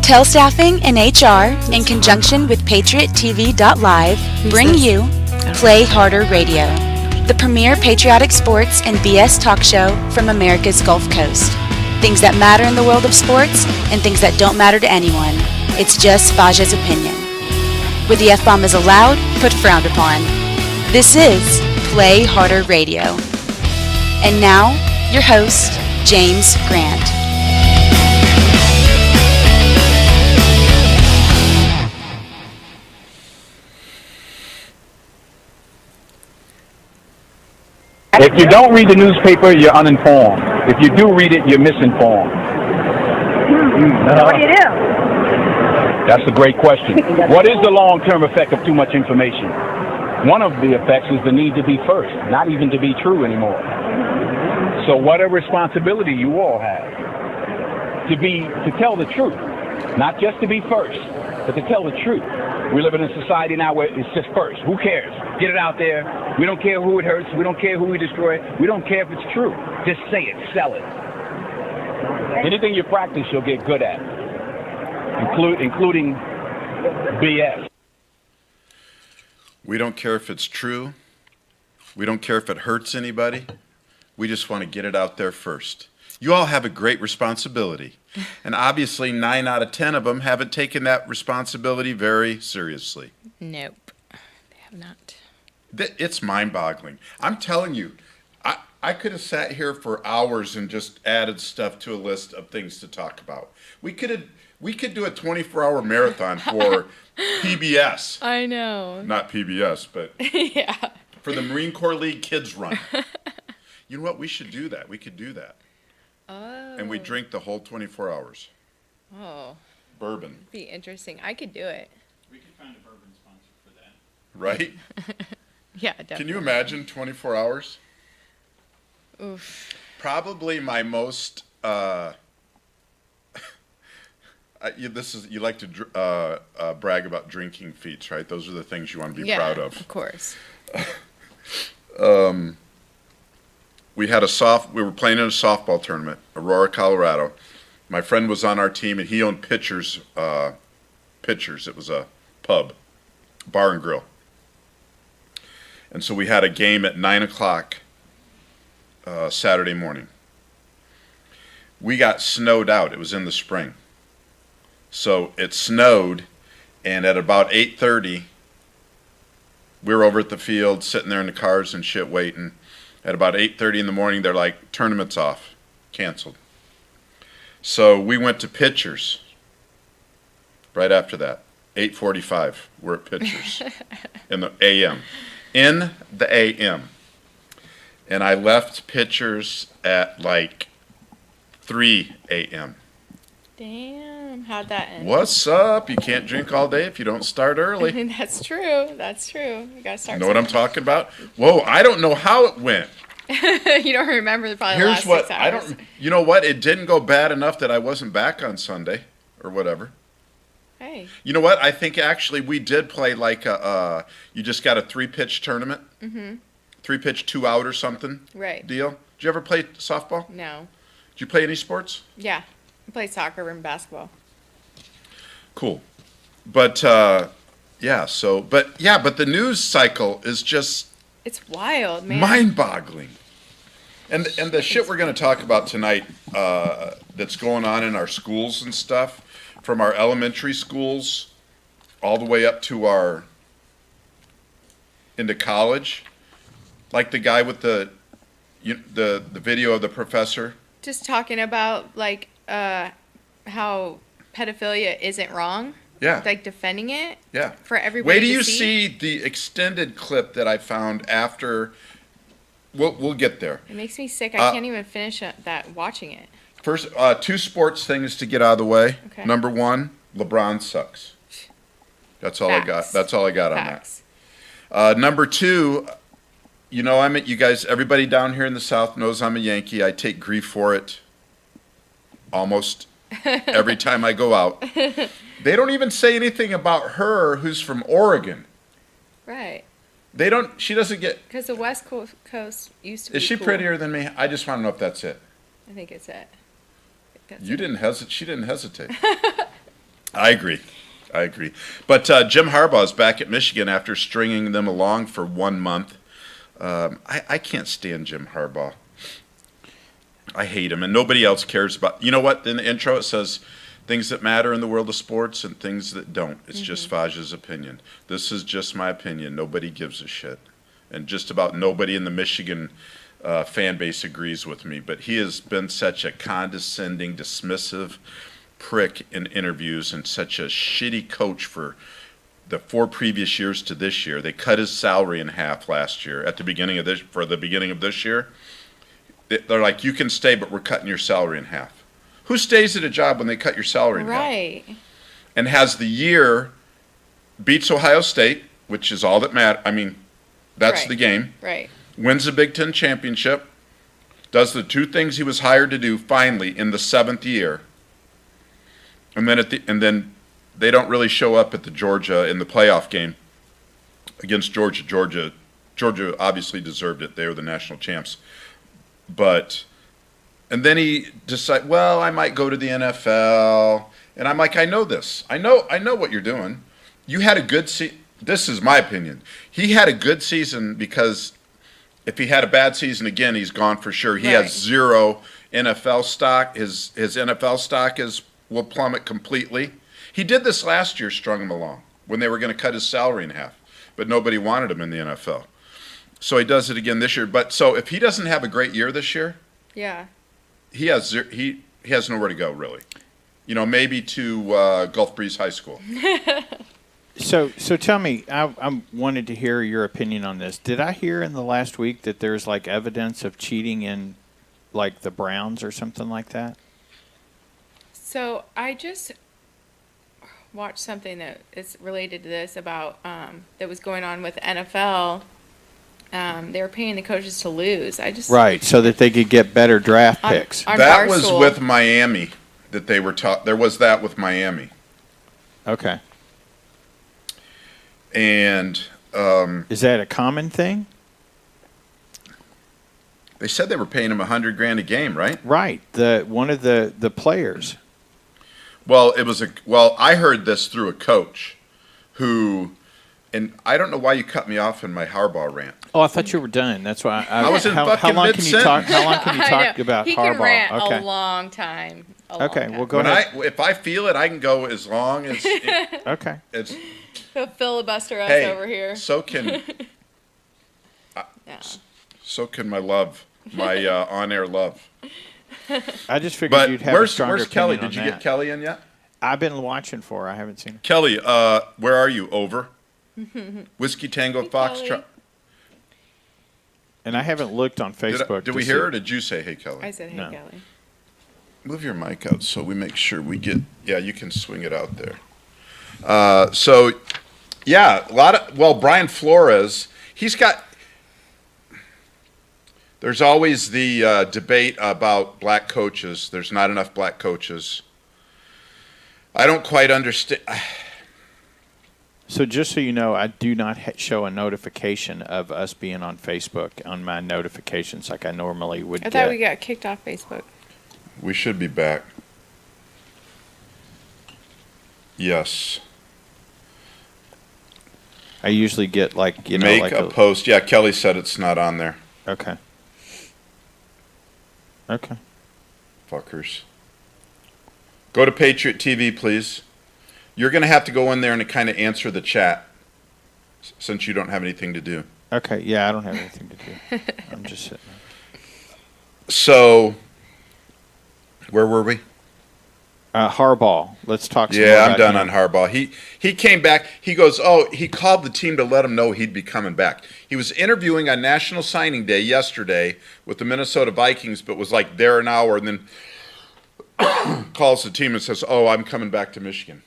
Telstaffing and HR, in conjunction with PatriotTV.live, bring you Play Harder Radio, the premier patriotic sports and BS talk show from America's Gulf Coast. Things that matter in the world of sports and things that don't matter to anyone. It's just Faja's opinion. Where the F-bomb is allowed, but frowned upon. This is Play Harder Radio. And now, your host, James Grant. If you don't read the newspaper, you're uninformed. If you do read it, you're misinformed. So what do you do? That's a great question. What is the long-term effect of too much information? One of the effects is the need to be first, not even to be true anymore. So what a responsibility you all have to tell the truth, not just to be first, but to tell the truth. We live in a society now where it's just first. Who cares? Get it out there. We don't care who it hurts. We don't care who we destroy. We don't care if it's true. Just say it. Sell it. Anything you practice, you'll get good at, including BS. We don't care if it's true. We don't care if it hurts anybody. We just want to get it out there first. You all have a great responsibility. And obviously, 9 out of 10 of them haven't taken that responsibility very seriously. Nope, they have not. It's mind-boggling. I'm telling you, I could have sat here for hours and just added stuff to a list of things to talk about. We could do a 24-hour marathon for PBS. I know. Not PBS, but yeah. For the Marine Corps League Kids Run. You know what? We should do that. We could do that. Oh. And we drink the whole 24 hours. Oh. Bourbon. Be interesting. I could do it. We could find a bourbon sponsor for that. Right? Yeah, definitely. Can you imagine 24 hours? Oof. Probably my most. You like to brag about drinking feats, right? Those are the things you want to be proud of. Of course. We were playing in a softball tournament, Aurora, Colorado. My friend was on our team, and he owned Pitchers. It was a pub, bar and grill. And so we had a game at 9 o'clock Saturday morning. We got snowed out. It was in the spring. So it snowed, and at about 8:30, we were over at the field, sitting there in the cars and shit waiting. At about 8:30 in the morning, they're like, tournament's off, canceled. So we went to Pitchers right after that. 8:45, we're at Pitchers in the a.m. In the a.m. And I left Pitchers at like 3 a.m. Damn, how'd that end? What's up? You can't drink all day if you don't start early. That's true. That's true. You gotta start. Know what I'm talking about? Whoa, I don't know how it went. You don't remember probably the last 6 hours. You know what? It didn't go bad enough that I wasn't back on Sunday or whatever. Hey. You know what? I think actually we did play like you just got a 3-pitch tournament. Mm-hmm. 3-pitch, 2 out or something. Right. Deal. Did you ever play softball? No. Did you play any sports? Yeah. I played soccer and basketball. Cool. But but the news cycle is just it's wild, man. Mind-boggling. And the shit we're going to talk about tonight that's going on in our schools and stuff, from our elementary schools all the way up to into college, like the guy with the video of the professor. Just talking about like how pedophilia isn't wrong. Yeah. Like defending it. Yeah. For everybody Wait till to you see the extended clip that I found after. We'll get there. It makes me sick. I can't even finish that watching it. First, 2 sports things to get out of the way. Okay. Number 1, LeBron sucks. That's all I got. That's all I got Facts. on that. Number 2, you know, you guys, everybody down here in the South knows I'm a Yankee. I take grief for it almost every time I go out. They don't even say anything about her, who's from Oregon. Right. They don't. She doesn't get. Because the West Coast used to be. Is she cool. prettier than me? I just want to know if that's it. I think it's it. You didn't hesitate. She didn't hesitate. I agree. But Jim Harbaugh is back at Michigan after stringing them along for 1 month. I can't stand Jim Harbaugh. I hate him, and nobody else cares about. You know what? In the intro, it says things that matter in the world of sports and things that don't. It's just Faj's opinion. This is just my opinion. Nobody gives a shit, and just about nobody in the Michigan fan base agrees with me. But he has been such a condescending, dismissive prick in interviews, and such a shitty coach for the 4 previous years to this year. They cut his salary in half last year at the beginning of this. For the beginning of this year, they're like, you can stay, but we're cutting your salary in half. Who stays at a job when they cut your salary in half? Right. And has the year, beats Ohio State, which is all that matters. I mean, that's Right. the game. Right. Wins the Big Ten championship. Does the 2 things he was hired to do finally in the 7th year. And then they don't really show up at the Georgia in the playoff game against Georgia. Georgia obviously deserved it. They were the national champs. And then he decided, well, I might go to the NFL. And I'm like, I know this. I know what you're doing. You had a good season. This is my opinion. He had a good season because if he had a bad season again, he's gone for sure. He has 0 NFL stock. His NFL stock will plummet completely. He did this last year, strung him along, when they were going to cut his salary in half. But nobody wanted him in the NFL. So he does it again this year. But so if he doesn't have a great year this year, Yeah. he has nowhere to go, really. Maybe to Gulf Breeze High School. So tell me, I wanted to hear your opinion on this. Did I hear in the last week that there's like evidence of cheating in like the Browns or something like that? So I just watched something that is related to this about that was going on with the NFL. They were paying the coaches to lose. Right, so that they could get better draft picks. On That was Barstool. with Miami that they were taught. There was that with Miami. Okay. And Is that a common thing? they said they were paying him $100,000 a game, right? Right. One of the players. Well, I heard this through a coach who, and I don't know why you cut me off in my Harbaugh rant. Oh, I thought you were done. That's why I was in how fucking long can you talk? mid-sentence. How long can you I talk know. about he Harbaugh? can rant Okay. a long time. Okay, well, go When ahead. if I feel it, I can go as long as Okay. it's. He'll filibuster us Hey, over here. so can Yeah. so can my love, my on-air love. I just figured But you'd have a stronger where's Kelly? opinion Did you on get that. Kelly in yet? I've been watching for her. I haven't seen her. Kelly, where are you? Over. Whiskey Tango Hey, Foxtrot. Kelly. And I haven't looked on Facebook. Did to we see- heir her? Or did you say, "Hey, Kelly"? I said, hey, No. Kelly. Move your mic out so we make sure we get. Yeah, you can swing it out there. So, yeah, Brian Flores. He's got. There's always the debate about black coaches. There's not enough black coaches. I don't quite understand. So just so you know, I do not show a notification of us being on Facebook on my notifications like I normally would I get. thought we got kicked off Facebook. We should be back. Yes. I usually get like, Make like a post. Yeah, Kelly said it's not on there. Okay. Okay. Fuckers. Go to Patriot TV, please. You're going to have to go in there and kind of answer the chat since you don't have anything to do. Okay. Yeah, I don't have anything to do. I'm just sitting there. So, where were we? Harbaugh. Let's talk some more Yeah, I'm about done him. on Harbaugh. He came back. He goes, he called the team to let him know he'd be coming back. He was interviewing on National Signing Day yesterday with the Minnesota Vikings, but was like there an hour and then calls the team and says, I'm coming back to Michigan.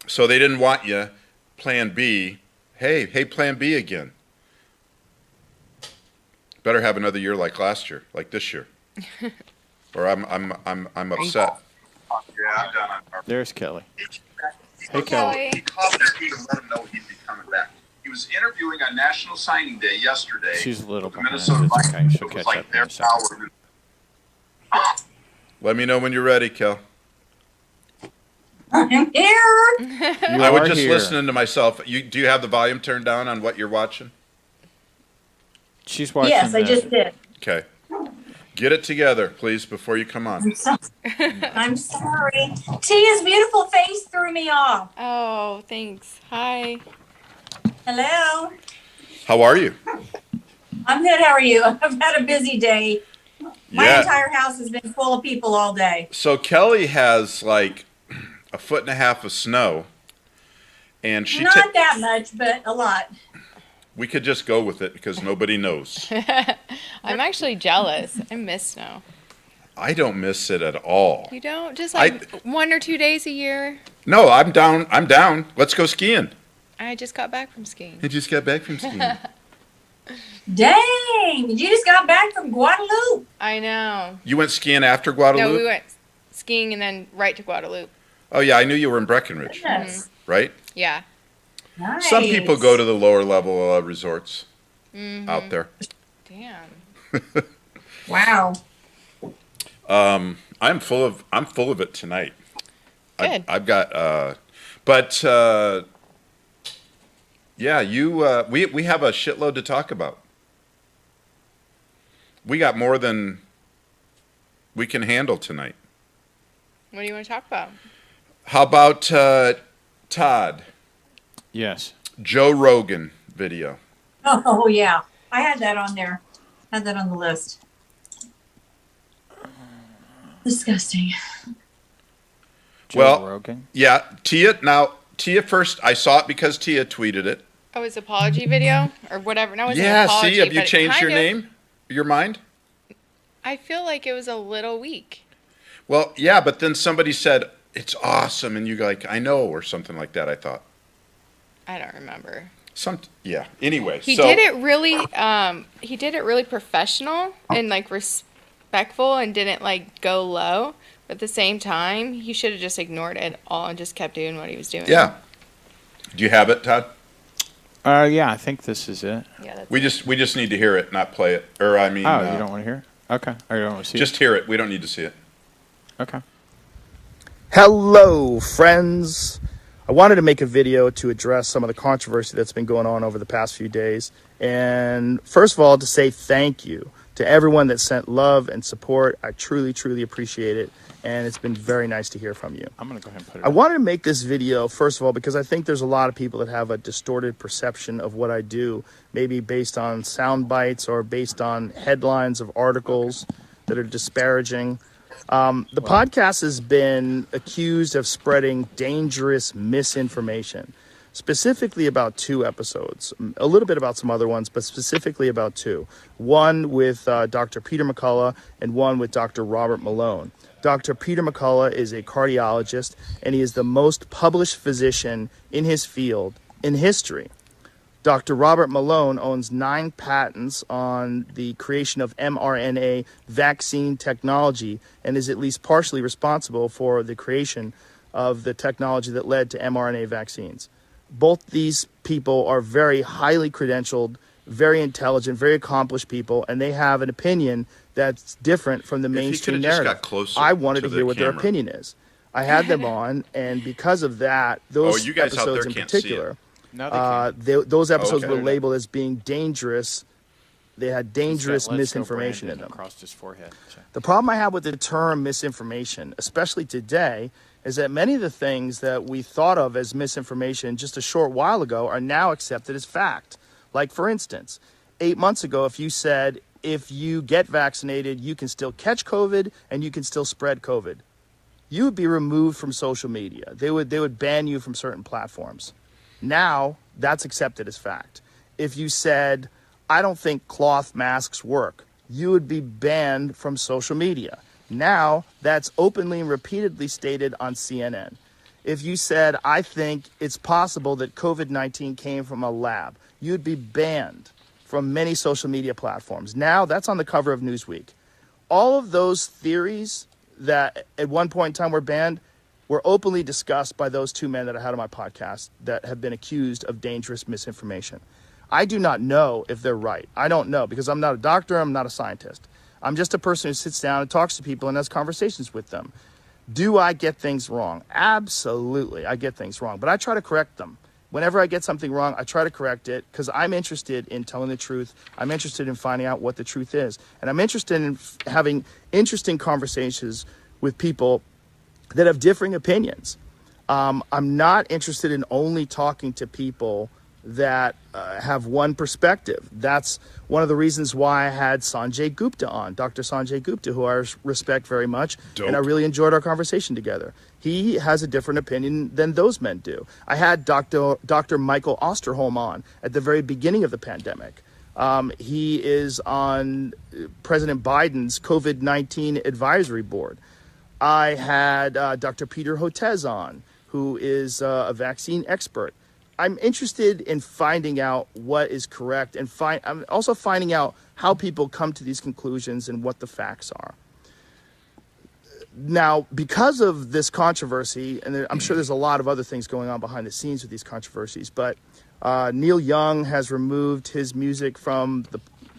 So they didn't want you. Plan B. Hey, Plan B again. Better have another year like last year, like this year, or I'm upset. Yeah, I'm done on Harbaugh. There's Kelly. Hey, Kelly. He called their team to let him know he'd be coming back. He was interviewing on National Signing Day yesterday. She's a little with the behind. Minnesota It's okay. Vikings. She'll It was catch like up in their a second. power. Let me know when you're ready, Kel. I'm here. I was just here. listening to myself. Do you have the volume turned down on what you're watching? She's watching. Yes, I just did. Okay. Get it together, please, before you come on. I'm sorry. Tia's beautiful face threw me off. Oh, thanks. Hi. Hello. How are you? I'm good. How are you? I've had a busy day. My Yeah. entire house has been full of people all day. So Kelly has like a foot and a half of snow, and Not that much, but a lot. we could just go with it because nobody knows. I'm actually jealous. I miss snow. I don't miss it at all. You don't? Just like 1 or 2 days a year? No, I'm down. I'm down. Let's go skiing. I just got back from skiing. I just got back from skiing. Dang, you just got back from Guadalupe. I know. You went skiing after Guadalupe? No, we went skiing and then right to Guadalupe. Oh yeah, I knew you were in Breckenridge, Yes. right? Yeah. Nice. Some people go to the lower level resorts out there. Damn. Wow. I'm full of it tonight. Good. I've got yeah, we have a shitload to talk about. We got more than we can handle tonight. What do you want to talk about? How about Todd? Yes. Joe Rogan video. Oh, yeah. I had that on there. Had that on the list. Disgusting. Joe Well, Rogan. Yeah, Tia first, I saw it because Tia tweeted it. Oh, his apology video or whatever. No, it wasn't an Yeah, apology, see, have you but it changed your kind of- name? Your mind? I feel like it was a little weak. Well, yeah, but then somebody said, it's awesome, and you go like, I know, or something like that, I thought. I don't remember. Yeah, anyway. He so, did it really professional and like respectful and didn't like go low. But at the same time, he should have just ignored it all and just kept doing what he was doing. Yeah. Do you have it, Todd? Yeah, I think this is it. Yeah, that's We just need to hear it, not play it. Or I mean, Oh, you don't want to hear it? Okay. Or you don't want to see just hear it. We don't need to see it. it? Okay. Hello, friends. I wanted to make a video to address some of the controversy that's been going on over the past few days. And first of all, to say thank you to everyone that sent love and support. I truly, truly appreciate it. And it's been very nice to hear from you. I'm going to go ahead and put it I up. wanted to make this video, first of all, because I think there's a lot of people that have a distorted perception of what I do, maybe based on sound bites or based on headlines of articles that are disparaging. The podcast has been accused of spreading dangerous misinformation, specifically about 2 episodes, a little bit about some other ones, but specifically about 2. One with Dr. Peter McCullough and one with Dr. Robert Malone. Dr. Peter McCullough is a cardiologist, and he is the most published physician in his field in history. Dr. Robert Malone owns 9 patents on the creation of mRNA vaccine technology and is at least partially responsible for the creation of the technology that led to mRNA vaccines. Both these people are very highly credentialed, very intelligent, very accomplished people, and they have an opinion that's different from the mainstream could've just narrative. got closer I wanted to to the hear what their camera. opinion is. I had them on, and because of that, those you guys out there episodes in can't see it. particular, No, they can't. those episodes okay. were labeled as being dangerous. They had dangerous He's got Let's Go misinformation in Brandon them. across his forehead. So. The problem I have with the term misinformation, especially today, is that many of the things that we thought of as misinformation just a short while ago are now accepted as fact. Like, for instance, 8 months ago, if you said, if you get vaccinated, you can still catch COVID and you can still spread COVID, you would be removed from social media. They would ban you from certain platforms. Now, that's accepted as fact. If you said, I don't think cloth masks work, you would be banned from social media. Now, that's openly and repeatedly stated on CNN. If you said, I think it's possible that COVID-19 came from a lab, you'd be banned from many social media platforms. Now, that's on the cover of Newsweek. All of those theories that at one point in time were banned were openly discussed by those 2 men that I had on my podcast that have been accused of dangerous misinformation. I do not know if they're right. I don't know because I'm not a doctor. I'm not a scientist. I'm just a person who sits down and talks to people and has conversations with them. Do I get things wrong? Absolutely, I get things wrong, but I try to correct them. Whenever I get something wrong, I try to correct it because I'm interested in telling the truth. I'm interested in finding out what the truth is. And I'm interested in having interesting conversations with people that have differing opinions. I'm not interested in only talking to people that have one perspective. That's one of the reasons why I had Sanjay Gupta on, Dr. Sanjay Gupta, who I respect very much. Dope. And I really enjoyed our conversation together. He has a different opinion than those men do. I had Dr. Michael Osterholm on at the very beginning of the pandemic. He is on President Biden's COVID-19 advisory board. I had Dr. Peter Hotez on, who is a vaccine expert. I'm interested in finding out what is correct, and I'm also finding out how people come to these conclusions and what the facts are. Now, because of this controversy, and I'm sure there's a lot of other things going on behind the scenes with these controversies, but Neil Young has removed his music from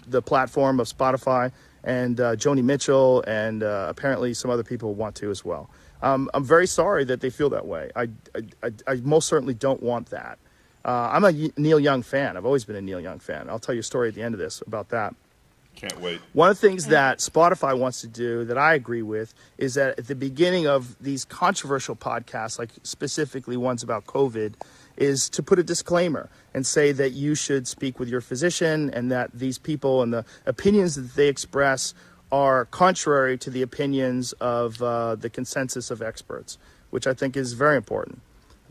the platform of Spotify, and Joni Mitchell, and apparently some other people want to as well. I'm very sorry that they feel that way. I most certainly don't want that. I'm a Neil Young fan. I've always been a Neil Young fan. I'll tell you a story at the end of this about that. Can't wait. One of the things that Spotify wants to do that I agree with is that at the beginning of these controversial podcasts, like specifically ones about COVID, is to put a disclaimer and say that you should speak with your physician and that these people and the opinions that they express are contrary to the opinions of the consensus of experts, which I think is very important.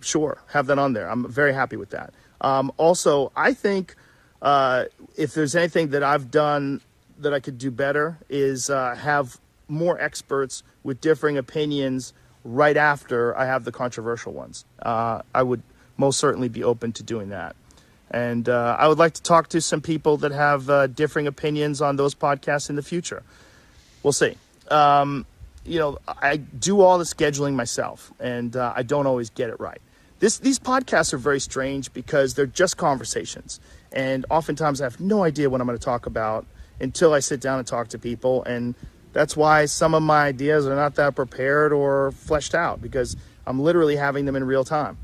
Sure, have that on there. I'm very happy with that. Also, I think if there's anything that I've done that I could do better is have more experts with differing opinions right after I have the controversial ones. I would most certainly be open to doing that. And I would like to talk to some people that have differing opinions on those podcasts in the future. We'll see. I do all the scheduling myself, and I don't always get it right. These podcasts are very strange because they're just conversations. And oftentimes I have no idea what I'm going to talk about until I sit down and talk to people. And that's why some of my ideas are not that prepared or fleshed out, because I'm literally having them in real time.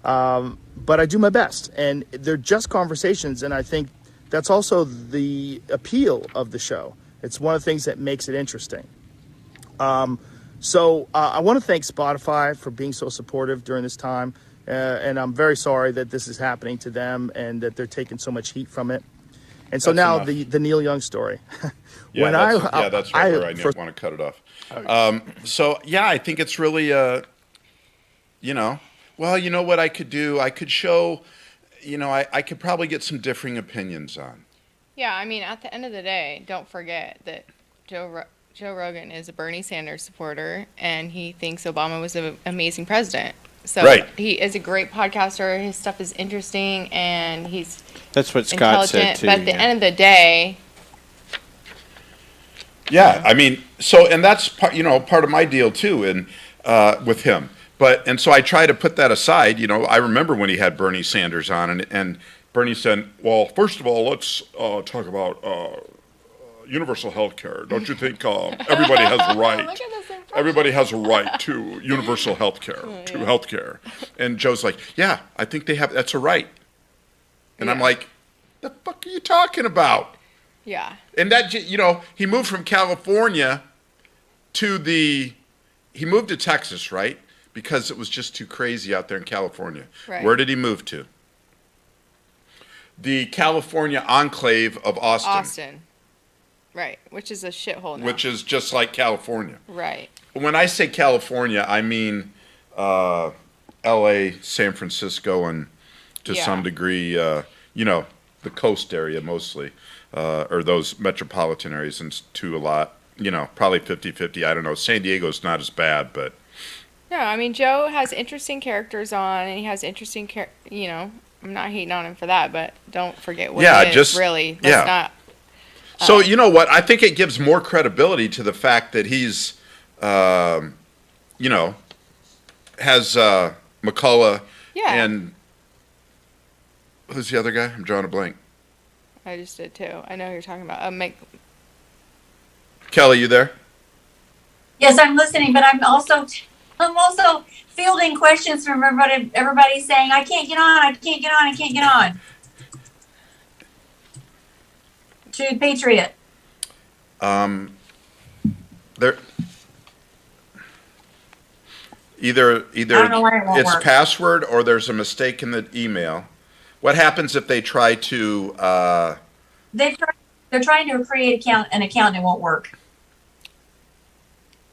But I do my best, and they're just conversations. And I think that's also the appeal of the show. It's one of the things that makes it interesting. So I want to thank Spotify for being so supportive during this time. And I'm very sorry that this is happening to them and that they're taking so much heat from it. And so now the Neil Young story. That's right where I want to cut it off. I think it's really, well, you know what I could do? I could show, I could probably get some differing opinions on. Yeah, I mean, at the end of the day, don't forget that Joe Rogan is a Bernie Sanders supporter, and he thinks Obama was an amazing president. So right. He is a great podcaster. His stuff is interesting, and he's that's what Scott said too. But at the end of the day, yeah, I mean, and that's part of my deal too, and with him. And so I try to put that aside. I remember when he had Bernie Sanders on, and Bernie said, "Well, first of all, let's talk about universal health care. Don't you think everybody has a right? Look at this impression. Everybody has a right to universal health care, to health care." And Joe's like, "Yeah, I think that's a right." And I'm like, "The fuck are you talking about?" Yeah. And that, he moved from California he moved to Texas, right? Because it was just too crazy out there in California. Right. Where did he move to? The California enclave of Austin. Right, which is a shithole now. Which is just like California. Right. When I say California, I mean L.A., San Francisco, and to some degree, the coast area mostly, or those metropolitan areas, and to a lot, probably 50-50. I don't know. San Diego's not as bad, but... No, I mean, Joe has interesting characters on, and he has interesting, I'm not hating on him for that, but don't forget what it is, really. That's not... So, you know what? I think it gives more credibility to the fact that he's, has McCullough and who's the other guy? I'm drawing a blank. I just did too. I know who you're talking about. Kellie, you there? Yes, I'm listening, but I'm also I'm also fielding questions from everybody. Everybody's saying, "I can't get on. I can't get on. I can't get on." To Patriot. There, either I don't know why it won't it's work. password or there's a mistake in the email. What happens if they try to? They're trying to create an account and it won't work.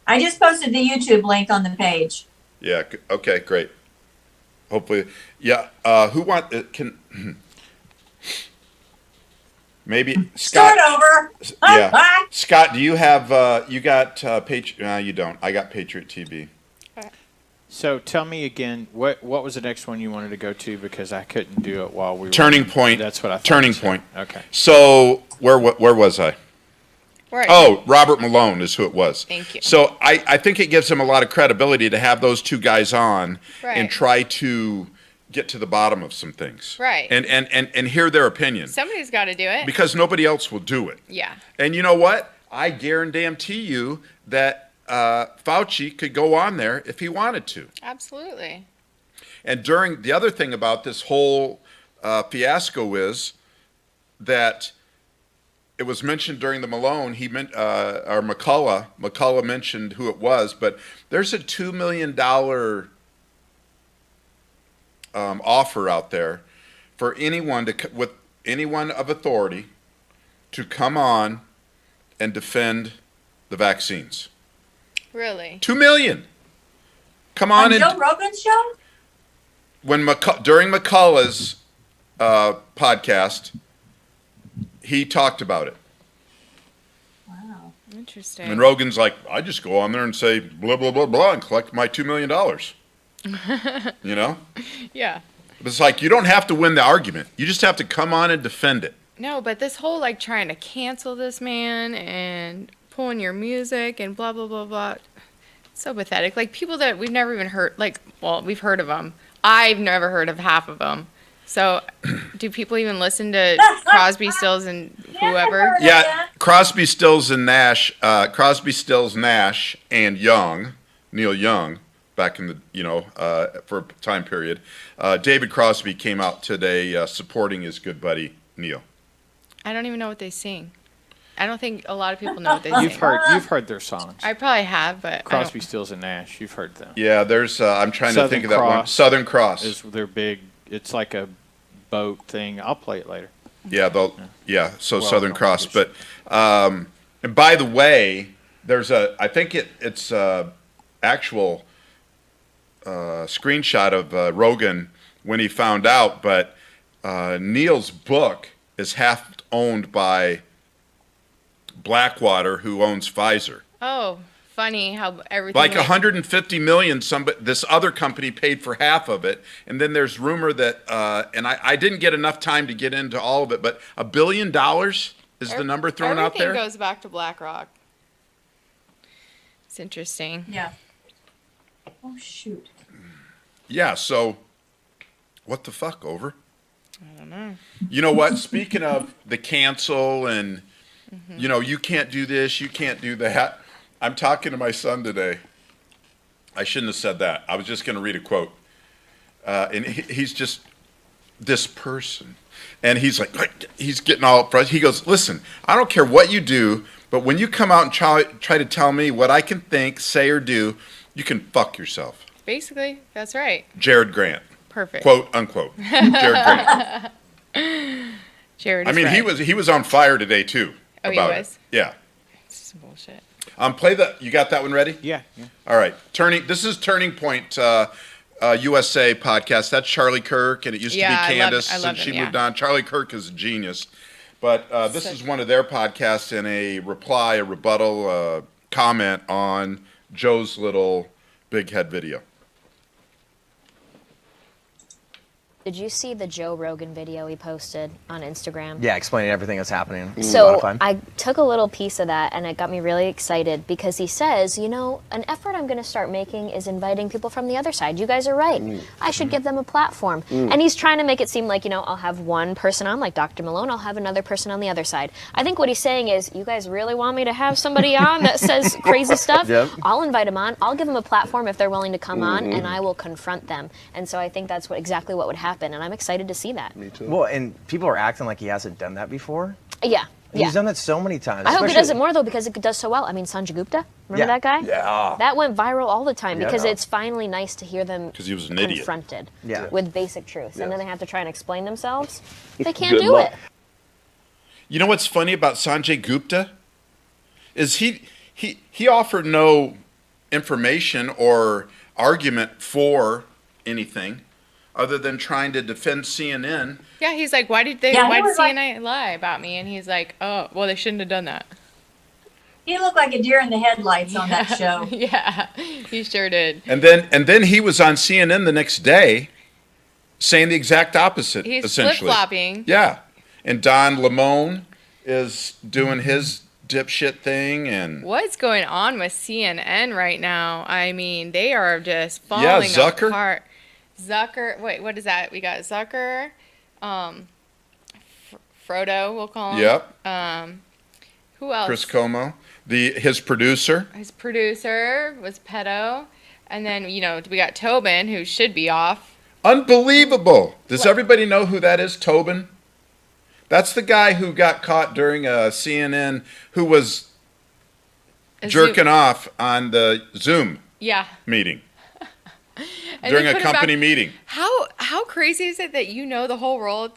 I just posted the YouTube link on the page. Yeah. Okay. Great. Hopefully, yeah. Who can? Maybe Scott. Start over. Yeah. Scott, do you have? You got Patriot? You don't. I got Patriot TV. So tell me again, what was the next one you wanted to go to, because I couldn't do it while we were Turning Point. That's what I thought. Turning Point. Okay. So where was I? Right. Oh, Robert Malone is who it was. Thank you. So I think it gives him a lot of credibility to have those two guys on Right. and try to get to the bottom of some things. Right. And hear their opinion. Somebody's got to do it. Because nobody else will do it. Yeah. And you know what? I guarantee you that Fauci could go on there if he wanted to. Absolutely. And the other thing about this whole fiasco is that it was mentioned during the Malone, or McCullough mentioned who it was, but there's a $2 million offer out there for anyone with anyone of authority to come on and defend the vaccines. Really? $2 million. Come On on Joe Rogan's show? during McCullough's podcast, he talked about it. Wow. Interesting. And Rogan's like, I just go on there and say blah blah blah blah and collect my $2 million. You know? Yeah. But it's like you don't have to win the argument. You just have to come on and defend it. No, but this whole like trying to cancel this man and pulling your music and blah blah blah blah, it's so pathetic. Like people that we've never even heard. Like, well, we've heard of them. I've never heard of half of them. So, do people even listen to Crosby, Stills, and whoever? Yeah, Crosby, Stills, and Nash. Crosby, Stills, Nash, and Neil Young, back in the for a time period. David Crosby came out today supporting his good buddy Neil. I don't even know what they sing. I don't think a lot of people know what they sing. You've heard their songs. I probably have, but Crosby, Stills, and Nash. You've heard them. Yeah, there's. I'm trying to think of that one. Southern Cross is their big. It's like a boat thing. I'll play it later. Yeah, so Southern Cross. But and by the way, there's I think it's actual screenshot of Rogan when he found out, but Neil's book is half owned by Blackwater, who owns Pfizer. Oh, funny how everything. Like 150 million. This other company paid for half of it, and then there's rumor that, and I didn't get enough time to get into all of it, but $1 billion is the number thrown out there. Everything goes back to BlackRock. It's interesting. Yeah. Oh shoot. Yeah. So, what the fuck, over? I don't know. You know what? Speaking of the cancel and you can't do this, you can't do that. I'm talking to my son today. I shouldn't have said that. I was just going to read a quote. And he's just this person. And he's like, he's getting all frustrated. He goes, listen, I don't care what you do, but when you come out and try to tell me what I can think, say, or do, you can fuck yourself. Basically, that's right. Jared Grant. Perfect. Quote, unquote. Jared Grant. Jared I mean, right. he was on fire today, too. Oh, he about was? it. Yeah. It's some bullshit. You got that one ready? Yeah. All right. This is Turning Point USA podcast. That's Charlie Kirk, and it used to be Candace, I love and she him, moved on. Charlie Kirk is a genius. But this is one of their podcasts and a rebuttal comment on Joe's little big head video. Did you see the Joe Rogan video he posted on Instagram? Yeah, explaining everything that's happening. So I took a little piece of that and it got me really excited because he says, you know, an effort I'm going to start making is inviting people from the other side. You guys are right. I should give them a platform. And he's trying to make it seem like, you know, I'll have one person on, like Dr. Malone, I'll have another person on the other side. I think what he's saying is, you guys really want me to have somebody on that says crazy stuff? Yep. I'll invite them on. I'll give them a platform if they're willing to come on, and I will confront them. And so I think that's exactly what would happen, and I'm excited to see that. Me too. Well, and people are acting like he hasn't done that before. Yeah. He's done that so many times. I hope he especially- does it more, though, because it does so well. I mean, Sanjay Gupta, remember that guy? Yeah. That went viral all the time Yeah. because it's finally nice to hear them 'Cause he was an idiot. confronted Yeah. with basic truths. And then they have to try and explain themselves. They can't Good do luck. it. You know what's funny about Sanjay Gupta? Is he offered no information or argument for anything other than trying to defend CNN. Yeah, he's like, why did CNN lie about me? And he's like, oh, well, they shouldn't have done that. He looked like a deer in the headlights on that show. Yeah, he sure did. And then he was on CNN the next day saying the exact opposite, He's essentially. flip-flopping. Yeah. And Don Lemon is doing his dipshit thing, and What's going on with CNN right now? I mean, they are just falling Zucker. apart. Zucker, wait, what is that? We got Zucker, Frodo, we'll call him. Yep. Who else? Chris Como, his producer. His producer was Pedo. And then, we got Tobin, who should be off. Unbelievable. Does everybody know who that is, Tobin? That's the guy who got caught during a CNN, who was jerking off on the Zoom meeting. During a company meeting. How crazy is it that you know the whole world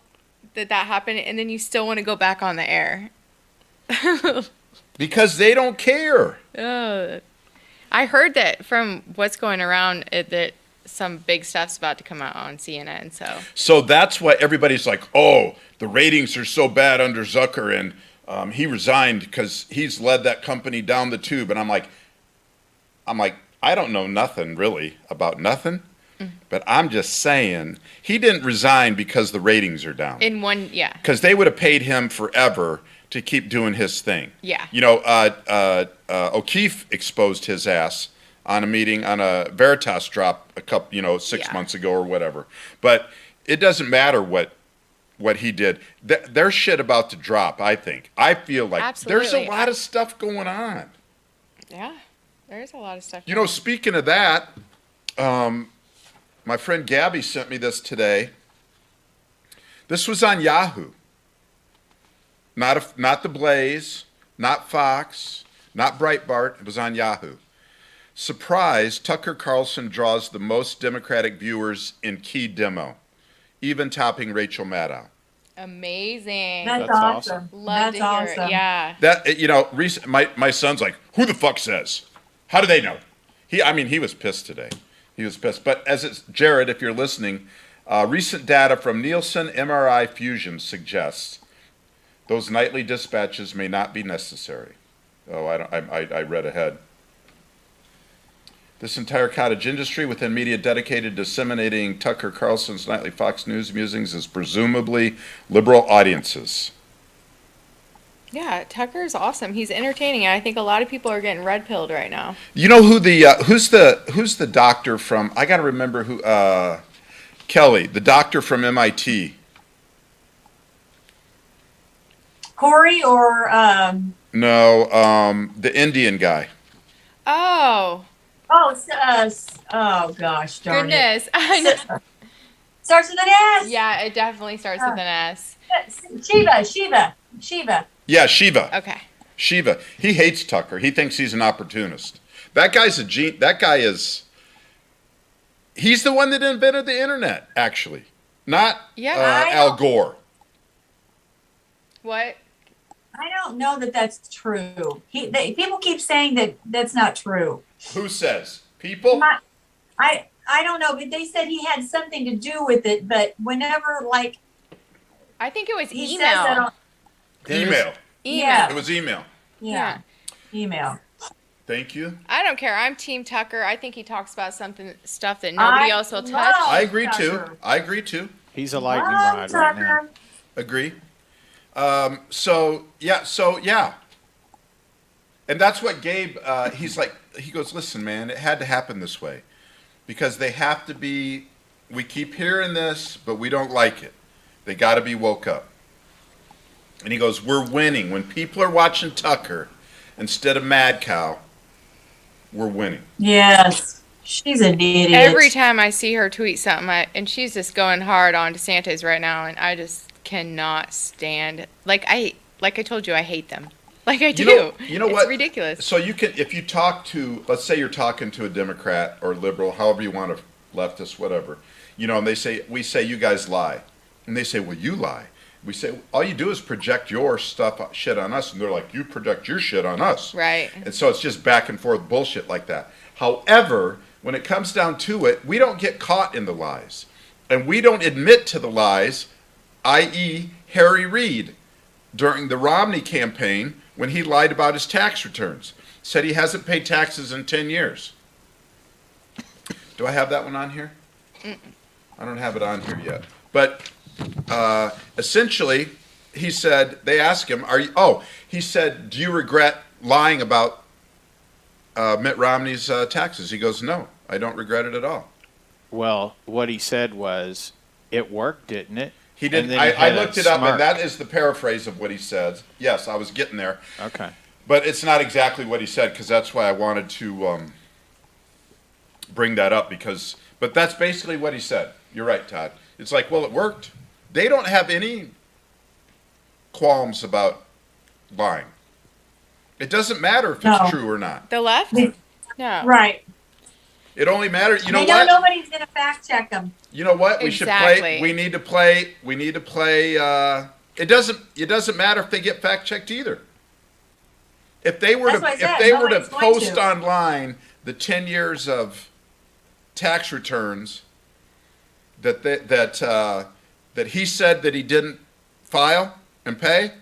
that happened and then you still want to go back on the air? Because they don't care. I heard that from what's going around that some big stuff's about to come out on CNN. So that's why everybody's like, oh, the ratings are so bad under Zucker, and he resigned because he's led that company down the tube. And I'm like, I don't know nothing really about nothing, but I'm just saying he didn't resign because the ratings are down. Because they would have paid him forever to keep doing his thing. Yeah. O'Keefe exposed his ass on a meeting on a Veritas drop a couple, 6 months ago or whatever. But it doesn't matter what he did. There's shit about to drop, I think. I feel like there's a lot of stuff going on. Yeah, there's a lot of stuff. Speaking of that, my friend Gabby sent me this today. This was on Yahoo. Not The Blaze, not Fox, not Breitbart. It was on Yahoo. Surprise, Tucker Carlson draws the most Democratic viewers in key demo, even topping Rachel Maddow. Amazing. That's awesome. Love to hear it. Yeah. That my son's like, who the fuck says? How do they know? He was pissed today. He was pissed. But Jared, if you're listening, recent data from Nielsen MRI Fusion suggests those nightly dispatches may not be necessary. Oh, I read ahead. This entire cottage industry within media dedicated to disseminating Tucker Carlson's nightly Fox News musings is presumably liberal audiences. Yeah, Tucker's awesome. He's entertaining. I think a lot of people are getting red-pilled right now. You know who who's the doctor from? I got to remember who. Kellie, the doctor from MIT. Corey or No, the Indian guy. Oh. Oh gosh, darn Goodness. it. Starts with an S. Yeah, it definitely starts with an S. Shiva. Yeah, Shiva. Okay. Shiva. He hates Tucker. He thinks he's an opportunist. That guy's That guy is. He's the one that invented the internet, actually, not Al Gore. What? I don't know that that's true. People keep saying that that's not true. Who says? People? I don't know, but they said he had something to do with it. But whenever, I think it was he email. says that Email. Yeah. It was email. Yeah. Email. Thank you. I don't care. I'm Team Tucker. I think he talks about stuff that nobody else will touch. I agree too. He's a lightning rod right now. Tucker. Agree. So yeah. And that's what Gabe, he goes, listen, man, it had to happen this way. Because they have to be, we keep hearing this, but we don't like it. They got to be woke up. And he goes, we're winning. When people are watching Tucker instead of Mad Cow, we're winning. Yes. She's an idiot. Every time I see her tweet something, and she's just going hard on DeSantis right now, and I just cannot stand. Like I told you, I hate them. Like I do. You know it's what? ridiculous. So you can, if you talk to, let's say you're talking to a Democrat or liberal, however you want to, leftist, whatever, and we say you guys lie, and they say, well, you lie. We say all you do is project your shit on us, and they're like, you project your shit on us. Right. And so it's just back and forth bullshit like that. However, when it comes down to it, we don't get caught in the lies, and we don't admit to the lies, i.e., Harry Reid during the Romney campaign when he lied about his tax returns, said he hasn't paid taxes in 10 years. Do I have that one on here? I don't have it on here yet. But essentially, he said, they asked him, he said, do you regret lying about Mitt Romney's taxes? He goes, no, I don't regret it at all. Well, what he said was, it worked, didn't it? He didn't. I looked it up, and that is the paraphrase of what he said. Yes, I was getting there. Okay. But it's not exactly what he said, because that's why I wanted to bring that up, but that's basically what he said. You're right, Todd. It's like, well, it worked. They don't have any qualms about lying. It doesn't matter if it's true or not. The left? No. Right. It only matters. You know They know what? nobody's going to fact check them. You know what? We should play. We need to play. It doesn't matter if they get fact checked either. If they were to post online the 10 years of tax returns that he said that he didn't file and pay,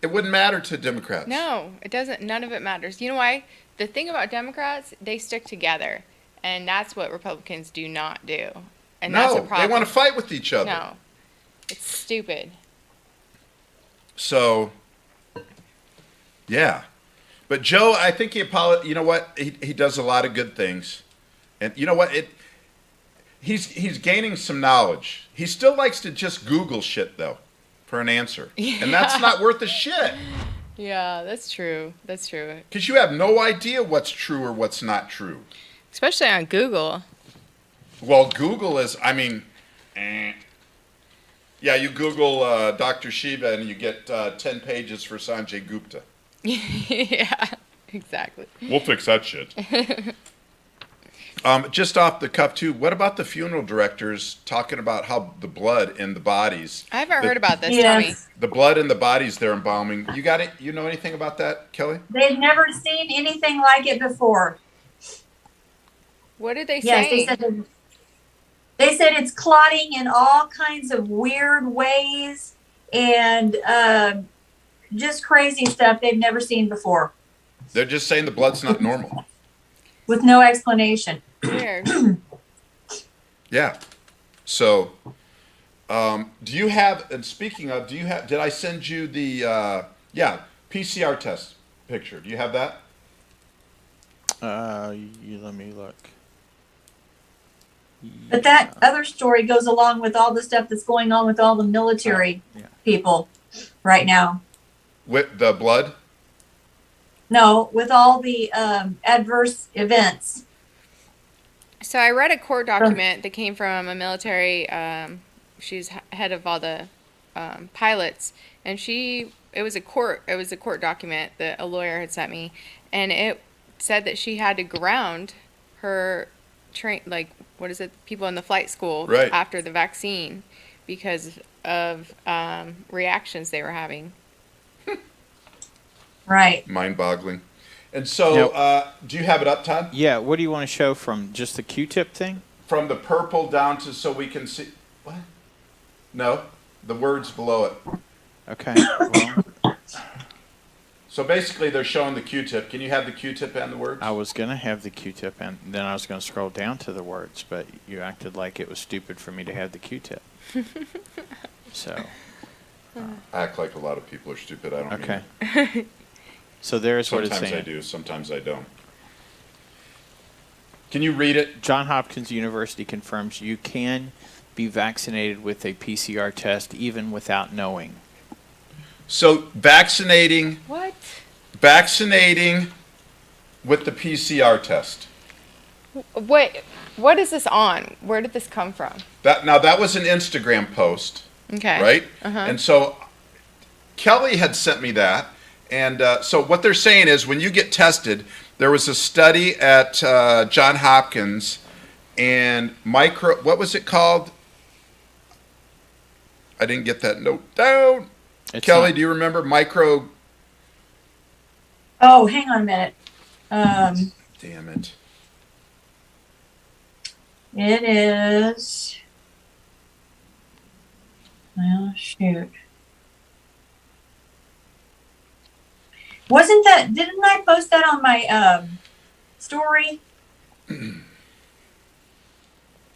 it wouldn't matter to Democrats. No, it doesn't. None of it matters. You know why? The thing about Democrats, they stick together, and that's what Republicans do not do. And that's a problem. They want to fight with each other. No, it's stupid. So, yeah. But Joe, I think he apologized. You know what? He does a lot of good things. And you know what? He's gaining some knowledge. He still likes to just Google shit, though, for an answer. Yeah. And that's not worth a shit. Yeah, that's true. That's true. Because you have no idea what's true or what's not true. Especially on Google. Well, Google is, Yeah, you Google Dr. Shiva and you get 10 pages for Sanjay Gupta. Yeah, exactly. We'll fix that shit. Just off the cuff, too, what about the funeral directors talking about how the blood in the bodies... I haven't heard about this, Yes. Tell me. The blood in the bodies they're embalming. You got it? You know anything about that, Kelly? They've never seen anything like it before. What did they Yes, say? they said it's clotting in all kinds of weird ways and just crazy stuff they've never seen before They're just saying the blood's not normal. with no explanation. Weird. Yeah. So, do you have, and speaking of, did I send you the, PCR test picture? Do you have that? Let me look. But that other story goes along with all the stuff that's going on with all the military people right now. With the blood? No, with all the adverse events. So I read a court document that came from a military, she's head of all the pilots, and it was a court document that a lawyer had sent me, and it said that she had to ground her people in the flight school after the vaccine because of reactions they were having. Right. Mind-boggling. And so, do you have it up, Todd? Yeah, what do you want to show from just the Q-tip thing? From the purple down to so we can see... What? No, the words below it. Okay, well... So basically they're showing the Q-tip. Can you have the Q-tip and the words? I was going to have the Q-tip and then I was going to scroll down to the words, but you acted like it was stupid for me to have the Q-tip. So, I act like a lot of people are stupid. I don't mean okay. it. So there's what it's Sometimes saying. I do, sometimes I don't. Can you read it? Johns Hopkins University confirms you can be vaccinated with a PCR test even without knowing. So vaccinating What? with the PCR test. Wait, what is this on? Where did this come from? That was an Instagram post, Okay. right? Uh-huh. And so Kelly had sent me that, and so what they're saying is when you get tested, there was a study at Johns Hopkins, and what was it called? I didn't get that note down. It's Kelly, not- do you remember micro? Oh, hang on a minute. Damn it. It is. Well, shoot. Wasn't that? Didn't I post that on my story?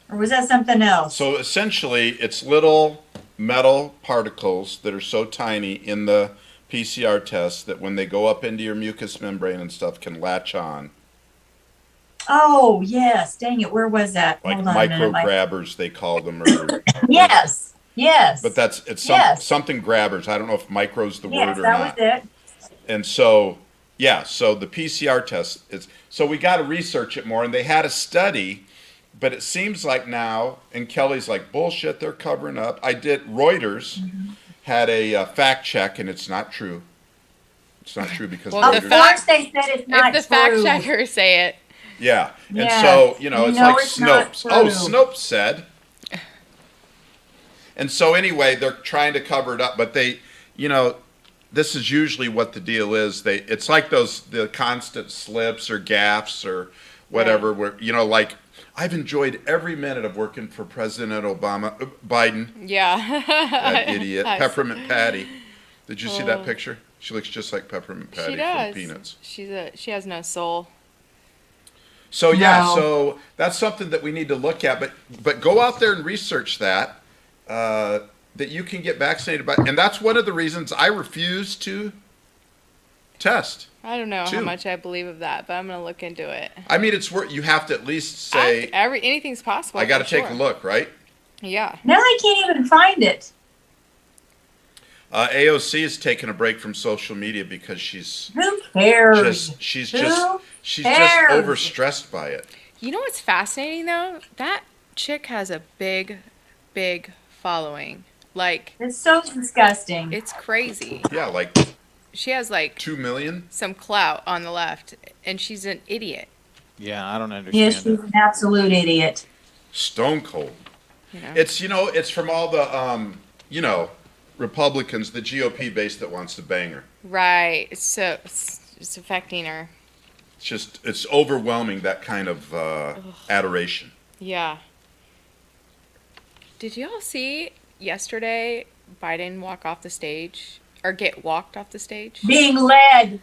Or was that something else? So essentially, it's little metal particles that are so tiny in the PCR test that when they go up into your mucous membrane and stuff can latch on. Oh, yes. Dang it. Where was that? Like Hold on a micro minute. grabbers, they call them. Or, Yes. Yes. but it's Yes. something grabbers. I don't know if micro's the yes, word or that not. was it. And so, yeah, so the PCR test is, so we got to research it more. And they had a study, but it seems like now, and Kelly's like, bullshit, they're covering up. Reuters had a fact check, and it's not true. It's not true because Well, Of the Reuters, course they said it's not If the true. fact checkers say it. yeah. And Yes. so, you know, it's like it's not Snopes. Oh, true. Snopes said. And so anyway, they're trying to cover it up, but they, you know, this is usually what the deal is. It's like the constant slips or gaffes or whatever. Where, you know, like I've enjoyed every minute of working for President Biden. Yeah. That idiot, Nice. Peppermint Patty. Did you see that picture? She looks just like Peppermint Patty She from does. Peanuts. She has no soul. So yeah, No. so that's something that we need to look at. But go out there and research that. That you can get vaccinated by, and that's one of the reasons I refuse to test. I don't know how Two. much I believe of that, but I'm gonna look into it. I mean, it's worth. You have to at least say, Anything's possible. I got to for take sure. a look, right? Yeah. Now I can't even find it. AOC is taking a break from social media because she's Who cares? she's Who just cares? overstressed by it. You know what's fascinating though? That chick has a big following. Like, It's so disgusting. it's crazy. Yeah, like She has like 2 million. some clout on the left, and she's an idiot. Yeah, I don't understand Yes, she's it. an absolute idiot. Stone cold. You know? It's from all the Republicans, the GOP base that wants to bang her. Right. So it's affecting her. It's overwhelming, that kind of adoration. Yeah. Did y'all see yesterday Biden walk off the stage or get walked off the stage? Being led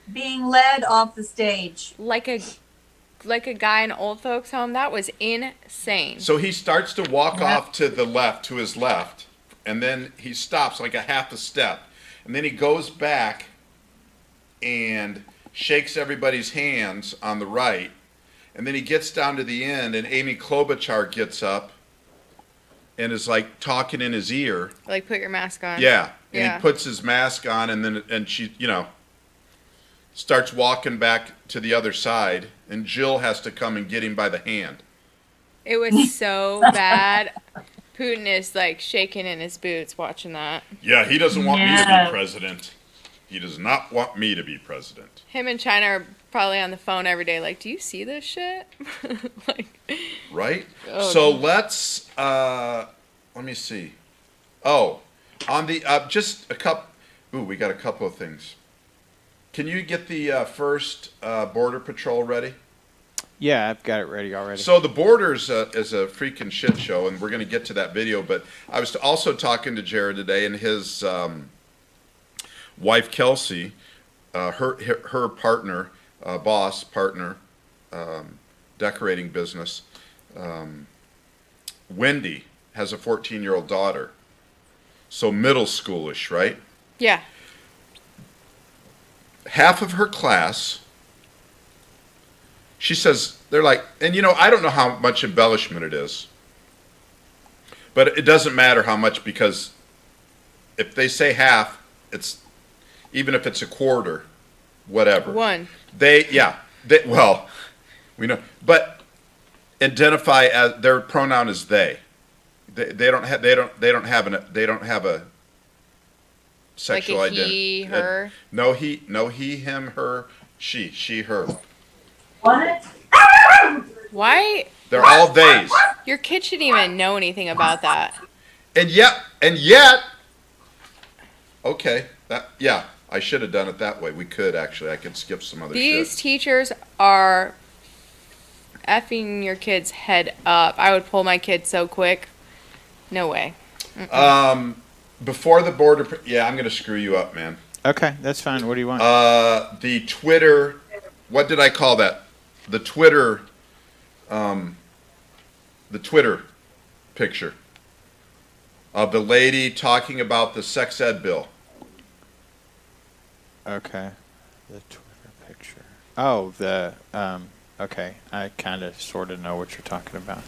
off the stage. Like a guy in an old folks home. That was insane. So he starts to walk off to the left, to his left, and then he stops like a half a step. And then he goes back and shakes everybody's hands on the right. And then he gets down to the end, and Amy Klobuchar gets up and is like talking in his ear. Like, put your mask on. Yeah. And Yeah. he puts his mask on, and she, starts walking back to the other side, and Jill has to come and get him by the hand. It was so bad. Putin is like shaking in his boots watching that. Yeah, he doesn't want me to Yeah. be president. He does not want me to be president. Him and China are probably on the phone every day. Like, do you see this shit? Like, Right? Oh, So geez. let's, let me see. Oh, on the, just a couple, we got a couple of things. Can you get the first Border Patrol ready? Yeah, I've got it ready already. So the borders is a freaking shit show, and we're going to get to that video. But I was also talking to Jared today, and his wife Kelsey, her partner, boss partner, decorating business, Wendy has a 14-year-old daughter. So middle schoolish, right? Yeah. Half of her class, she says, they're like, and I don't know how much embellishment it is, but it doesn't matter how much, because if they say half, it's, even if it's a quarter, whatever. One. Well, we know, but identify as, their pronoun is they. They don't have a sexual like a identity. he, her. No he, him, her, she, her. What? Why? They're all theys. Your kid shouldn't even know anything about that. And yet, okay, I should have done it that way. We could actually. I could skip some other These shit. teachers are effing your kid's head up. I would pull my kid so quick. No way. Before the border, I'm going to screw you up, man. Okay, that's fine. What do you want? The Twitter, what did I call that? The Twitter picture of the lady talking about the sex ed bill. Okay. The Twitter picture. Oh, okay. I kind of sort of know what you're talking about.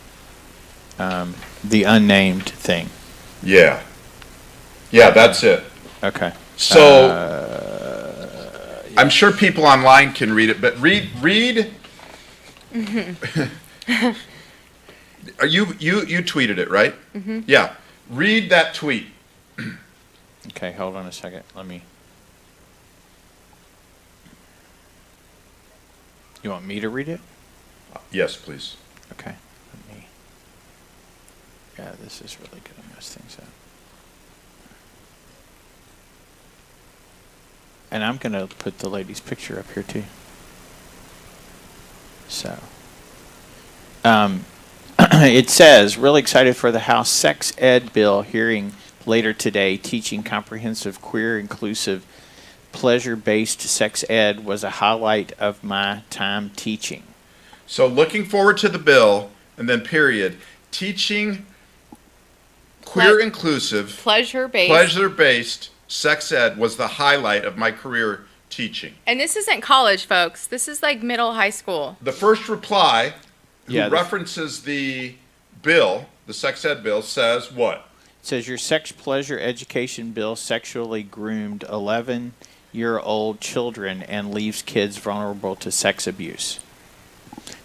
The unnamed thing. Yeah, that's it. Okay. So, I'm sure people online can read it, but read. Are you tweeted it, right? Mm-hmm. Yeah. Read that tweet. Okay, hold on a second. You want me to read it? Yes, please. Okay. Yeah, this is really going to mess things up. And I'm going to put the lady's picture up here too. So, it says, really excited for the House Sex Ed Bill hearing later today. Teaching comprehensive, queer, inclusive, pleasure-based sex ed was a highlight of my time teaching. So looking forward to the bill, and then period. Teaching queer, inclusive, pleasure-based sex ed was the highlight of my career teaching. And this isn't college, folks. This is like middle high school. The first reply, who references the bill, the sex ed bill, says what? It says your sex pleasure education bill sexually groomed 11-year-old children and leaves kids vulnerable to sex abuse.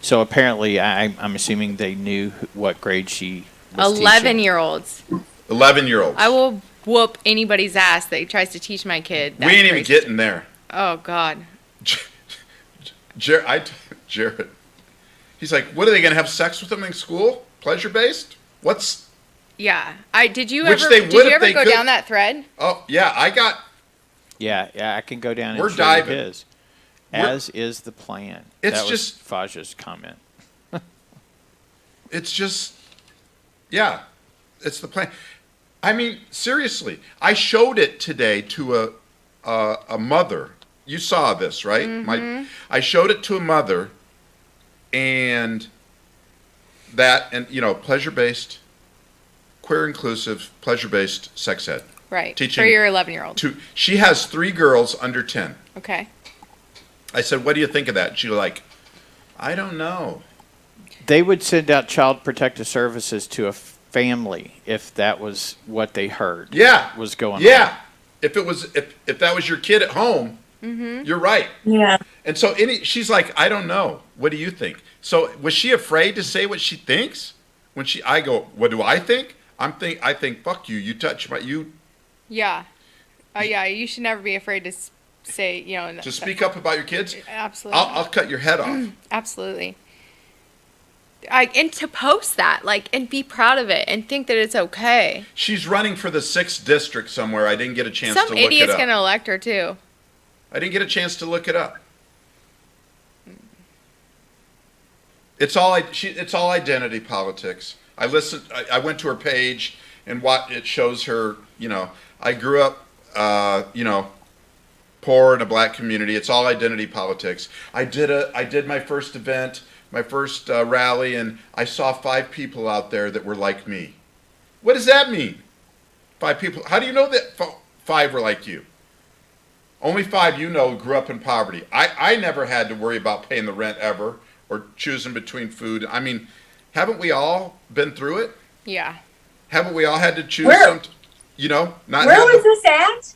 So apparently, I'm assuming they knew what grade she was 11-year-olds. 11-year-olds. I will whoop anybody's ass that tries to teach my kid. We ain't even getting there. Oh, God. Jared, he's like, what, are they going to have sex with them in school? Pleasure-based? What's... Yeah. Did you Which ever, they did would you if ever they go could. down that thread? Oh, yeah, I got... Yeah, I can go down We're and show diving. you his. As is the plan. It's that just... was Faja's comment. It's just... Yeah, it's the plan. I mean, seriously, I showed it today to a mother. You saw this, right? Mm-hmm. I showed it to a mother, and pleasure-based, queer inclusive, pleasure-based sex ed. Right. Teaching for your 11-year-old. She has 3 girls under 10. Okay. I said, what do you think of that? And she was like, I don't know. They would send out child protective services to a family if that was what they heard. Was going on. Yeah. If it was, if that was your kid at home, you're right. Yeah. And so she's like, I don't know. What do you think? So was she afraid to say what she thinks? I go, what do I think? I think, fuck you. You touch you. Yeah. Yeah. You should never be afraid to say, To speak up about your kids? Absolutely. I'll cut your head off. Absolutely. And to post that, and be proud of it and think that it's okay. She's running for the 6th district somewhere. I didn't get a chance to look it up. Some idiot's going to elect her, too. I didn't get a chance to look it up. It's all identity politics. I went to her page, and what it shows her, I grew up, poor in a black community. It's all identity politics. I did my first event, my first rally, and I saw 5 people out there that were like me. What does that mean? 5 people. How do you know that 5 were like you? Only 5 you know grew up in poverty. I never had to worry about paying the rent ever or choosing between food. I mean, haven't we all been through it? Yeah. Haven't we all had to choose Where? some, not Where have was this at?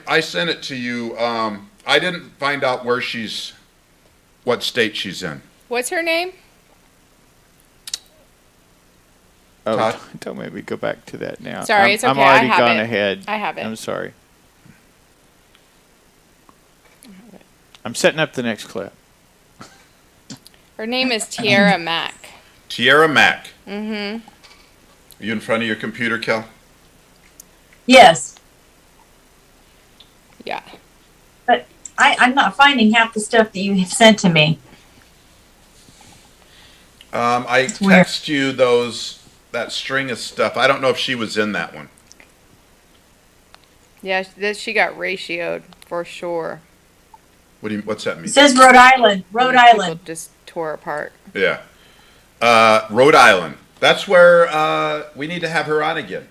I sent it to you. I didn't find out what state she's in. What's her name? Oh, Todd? don't make me go back to that now. Sorry, it's okay. I'm already I have gone it. ahead. I have it. I'm sorry. I'm setting up the next clip. Her name is Tiara Mack. Tiara Mack. Mm-hmm. Are you in front of your computer, Kel? Yes, Yeah. but I'm not finding half the stuff that you have sent to me. I weird. text you that string of stuff. I don't know if she was in that one. Yeah, she got ratioed for sure. What's that mean? It says Rhode Island. Rhode People Island. just tore apart. Yeah. Rhode Island. That's where we need to have her on again.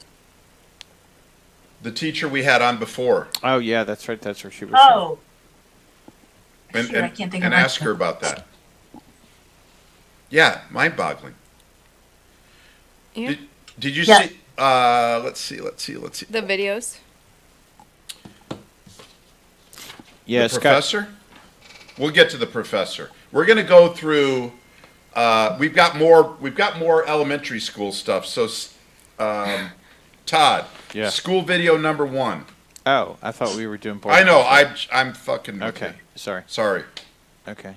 The teacher we had on before. Oh, yeah, that's right. That's where she was. Oh, And, Shit, I can't think and of ask that. her about that. Yeah, mind-boggling. Yeah. Did you Yeah. see? Let's see. The videos. Yeah, The professor? We'll get to the professor. We're going to go through. We've got more elementary school stuff. So, Todd. Yeah. School video number 1. Oh, I thought we were doing board. I know. I'm fucking. with Okay, you. Sorry. Okay.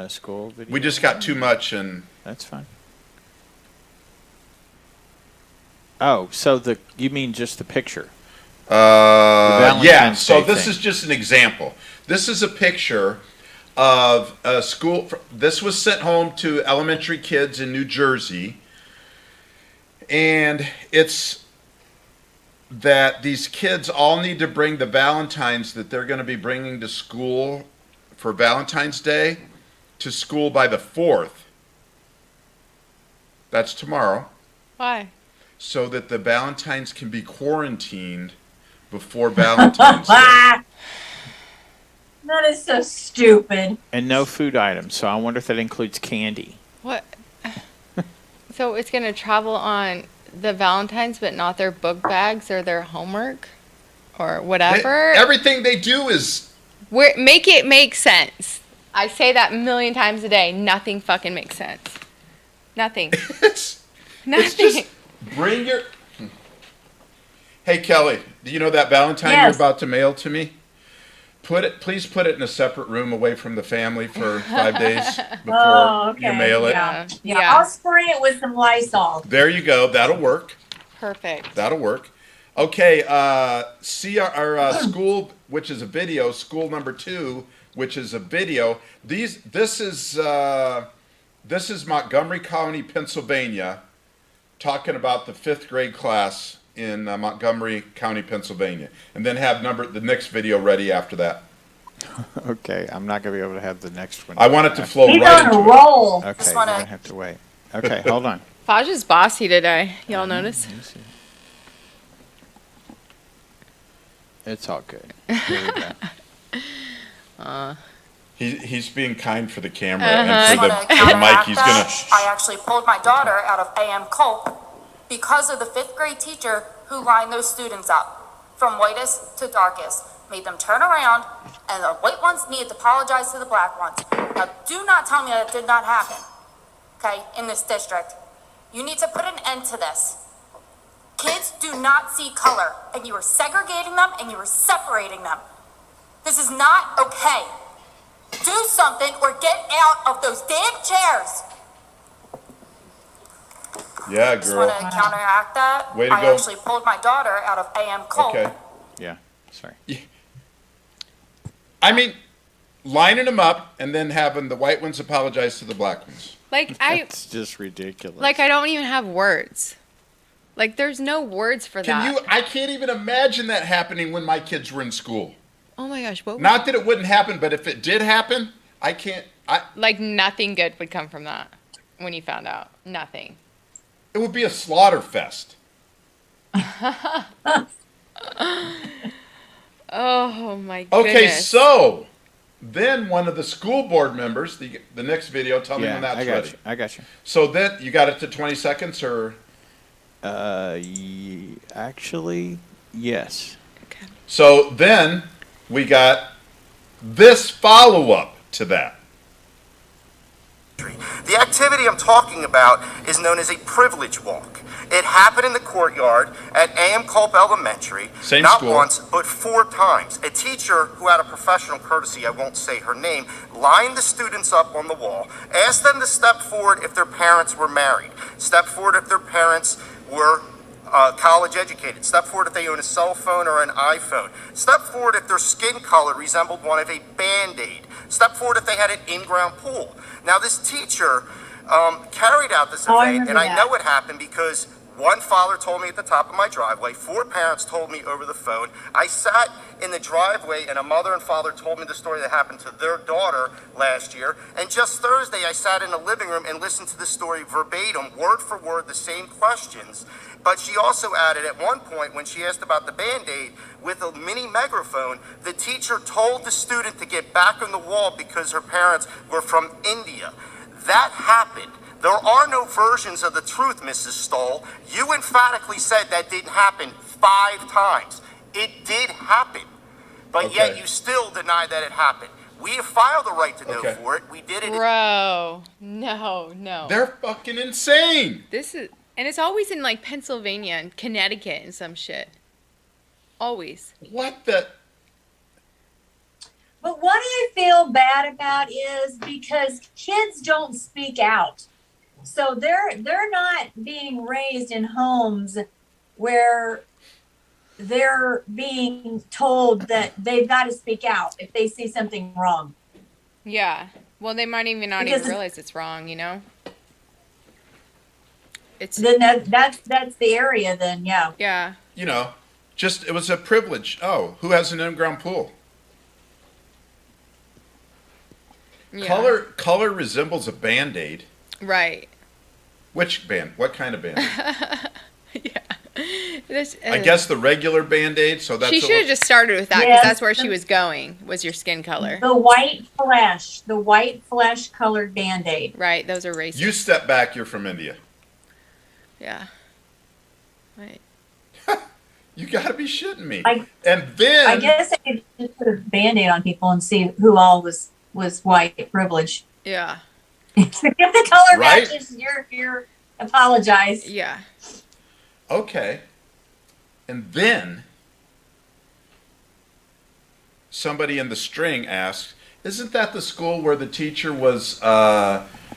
School video. We just got too much and. That's fine. Oh, so you mean just the picture? Yeah. Valentine's So Day this thing. is just an example. This is a picture of a school. This was sent home to elementary kids in New Jersey, and it's that these kids all need to bring the Valentines that they're going to be bringing to school for Valentine's Day to school by the 4th. That's tomorrow. Why? So that the Valentines can be quarantined before Valentine's Day. that is so stupid. And no food items. So I wonder if that includes candy. What? So it's gonna travel on the Valentines, but not their book bags or their homework, or whatever. Everything they do is. Make it make sense. I say that a million times a day. Nothing fucking makes sense. Nothing. Nothing. It's just bring your. Hey Kelly, do you know that Valentine Yes. you're about to mail to me? Please put it in a separate room away from the family for 5 days before Oh, okay. you mail it. Yeah. Yeah. I'll spray it with some Lysol. There you go. That'll work. Perfect. That'll work. Okay. See our school, which is a video. School number 2, which is a video. This is Montgomery County, Pennsylvania, talking about the 5th grade class in Montgomery County, Pennsylvania, and then have the next video ready after that. Okay, I'm not going to be able to have the next one. I want it to flow He's right on a into it. roll. Okay, we're going to have to wait. Okay, hold on. Faj is bossy today. Y'all notice? Let me see. It's all good. Here we go. He's being kind for the camera Uh-huh. and for the mic. He's gonna. I actually pulled my daughter out of AM Culp because of the 5th grade teacher who lined those students up from whitest to darkest, made them turn around, and the white ones needed to apologize to the black ones. Now, do not tell me that did not happen, okay, in this district. You need to put an end to this. Kids do not see color, and you are segregating them and you are separating them. This is not okay. Do something or get out of those damn chairs. Yeah, Just want girl. to counteract that. Way to I go. actually pulled my daughter out of AM Culp. Okay. Yeah, sorry. I mean, lining them up and then having the white ones apologize to the black ones. Like It's just ridiculous. I don't even have words. Like, there's no words for that. I can't even imagine that happening when my kids were in school. Oh my gosh, what? Not that it wouldn't happen, but if it did happen, I can't. Like, nothing good would come from that when you found out. Nothing. It would be a slaughter fest. Oh my goodness. Okay, so then one of the school board members, the next video, tell me when that's I got ready. you. I got you. So then you got it to 20 seconds or? Actually, yes. Okay. So then we got this follow-up to that. The activity I'm talking about is known as a privilege walk. It happened in the courtyard at A.M. Culp Elementary, Same not school. once, but 4 times. A teacher who had a professional courtesy, I won't say her name, lined the students up on the wall, asked them to step forward if their parents were married, step forward if their parents were college educated, step forward if they own a cell phone or an iPhone, step forward if their skin color resembled one of a Band-Aid, step forward if they had an in-ground pool. Now this teacher carried out this event, and I know it happened because one father told me at the top of my driveway, 4 parents told me over the phone. I sat in the driveway and a mother and father told me the story that happened to their daughter last year. And just Thursday, I sat in the living room and listened to the story verbatim, word for word, the same questions. But she also added at one point when she asked about the Band-Aid with a mini megaphone, the teacher told the student to get back on the wall because her parents were from India. That happened. There are no versions of the truth, Mrs. Stoll. You emphatically said that didn't happen 5 times. It did happen. But yet you still deny that it happened. We have filed a right to know for it. We did it. Bro, no. They're fucking insane. And it's always in like Pennsylvania and Connecticut and some shit. Always. What the? But what I feel bad about is because kids don't speak out. So they're not being raised in homes where they're being told that they've got to speak out if they see something wrong. Yeah. Well, they might even not even realize it's wrong, you know? Then that's the area then, yeah. Yeah. You know, just, it was a privilege. Oh, who has an in-ground pool? Yeah. Color resembles a Band-Aid. Right. Which band? What kind of Band-Aid? Yeah. I guess the regular Band-Aid, so that's... She should have just started with that, because that's where she was going, was your skin color. The white flesh colored Band-Aid. Right, those are racist. You step back, you're from India. Yeah. Right. You gotta be shitting me. I guess I could just put a Band-Aid on people and see who all was white privilege. Yeah. If the color Right? matches, you're apologize. Yeah. Okay. And then somebody in the string asks, isn't that the school where the teacher was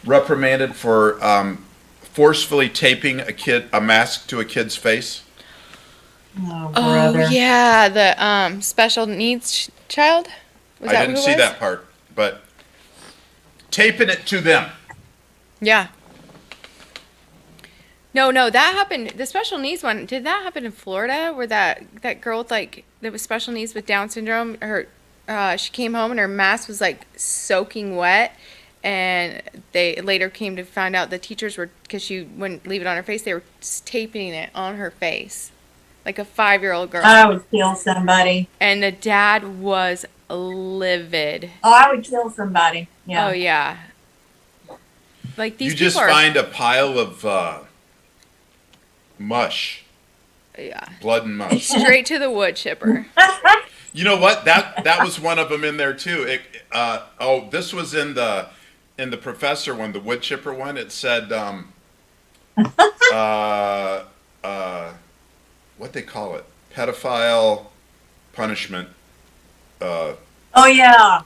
reprimanded for forcefully taping a mask to a kid's face? Oh, brother. Oh, yeah, the special needs child? Was I that didn't who it see was? that part, but taping it to them. Yeah. No, that happened. The special needs one, did that happen in Florida where that girl with that was special needs with Down syndrome, she came home and her mask was like soaking wet, and they later came to find out the teachers were, because she wouldn't leave it on her face, they were taping it on her face. Like a 5-year-old girl. I would kill somebody. And the dad was livid. Oh, I would kill somebody. Yeah. Oh, yeah. Like these You just people are, find a pile of mush. Yeah. Blood and mush. Straight to the wood chipper. You know what? That was one of them in there too. This was in the professor one, the wood chipper one. It said what they call it, pedophile punishment. Oh yeah.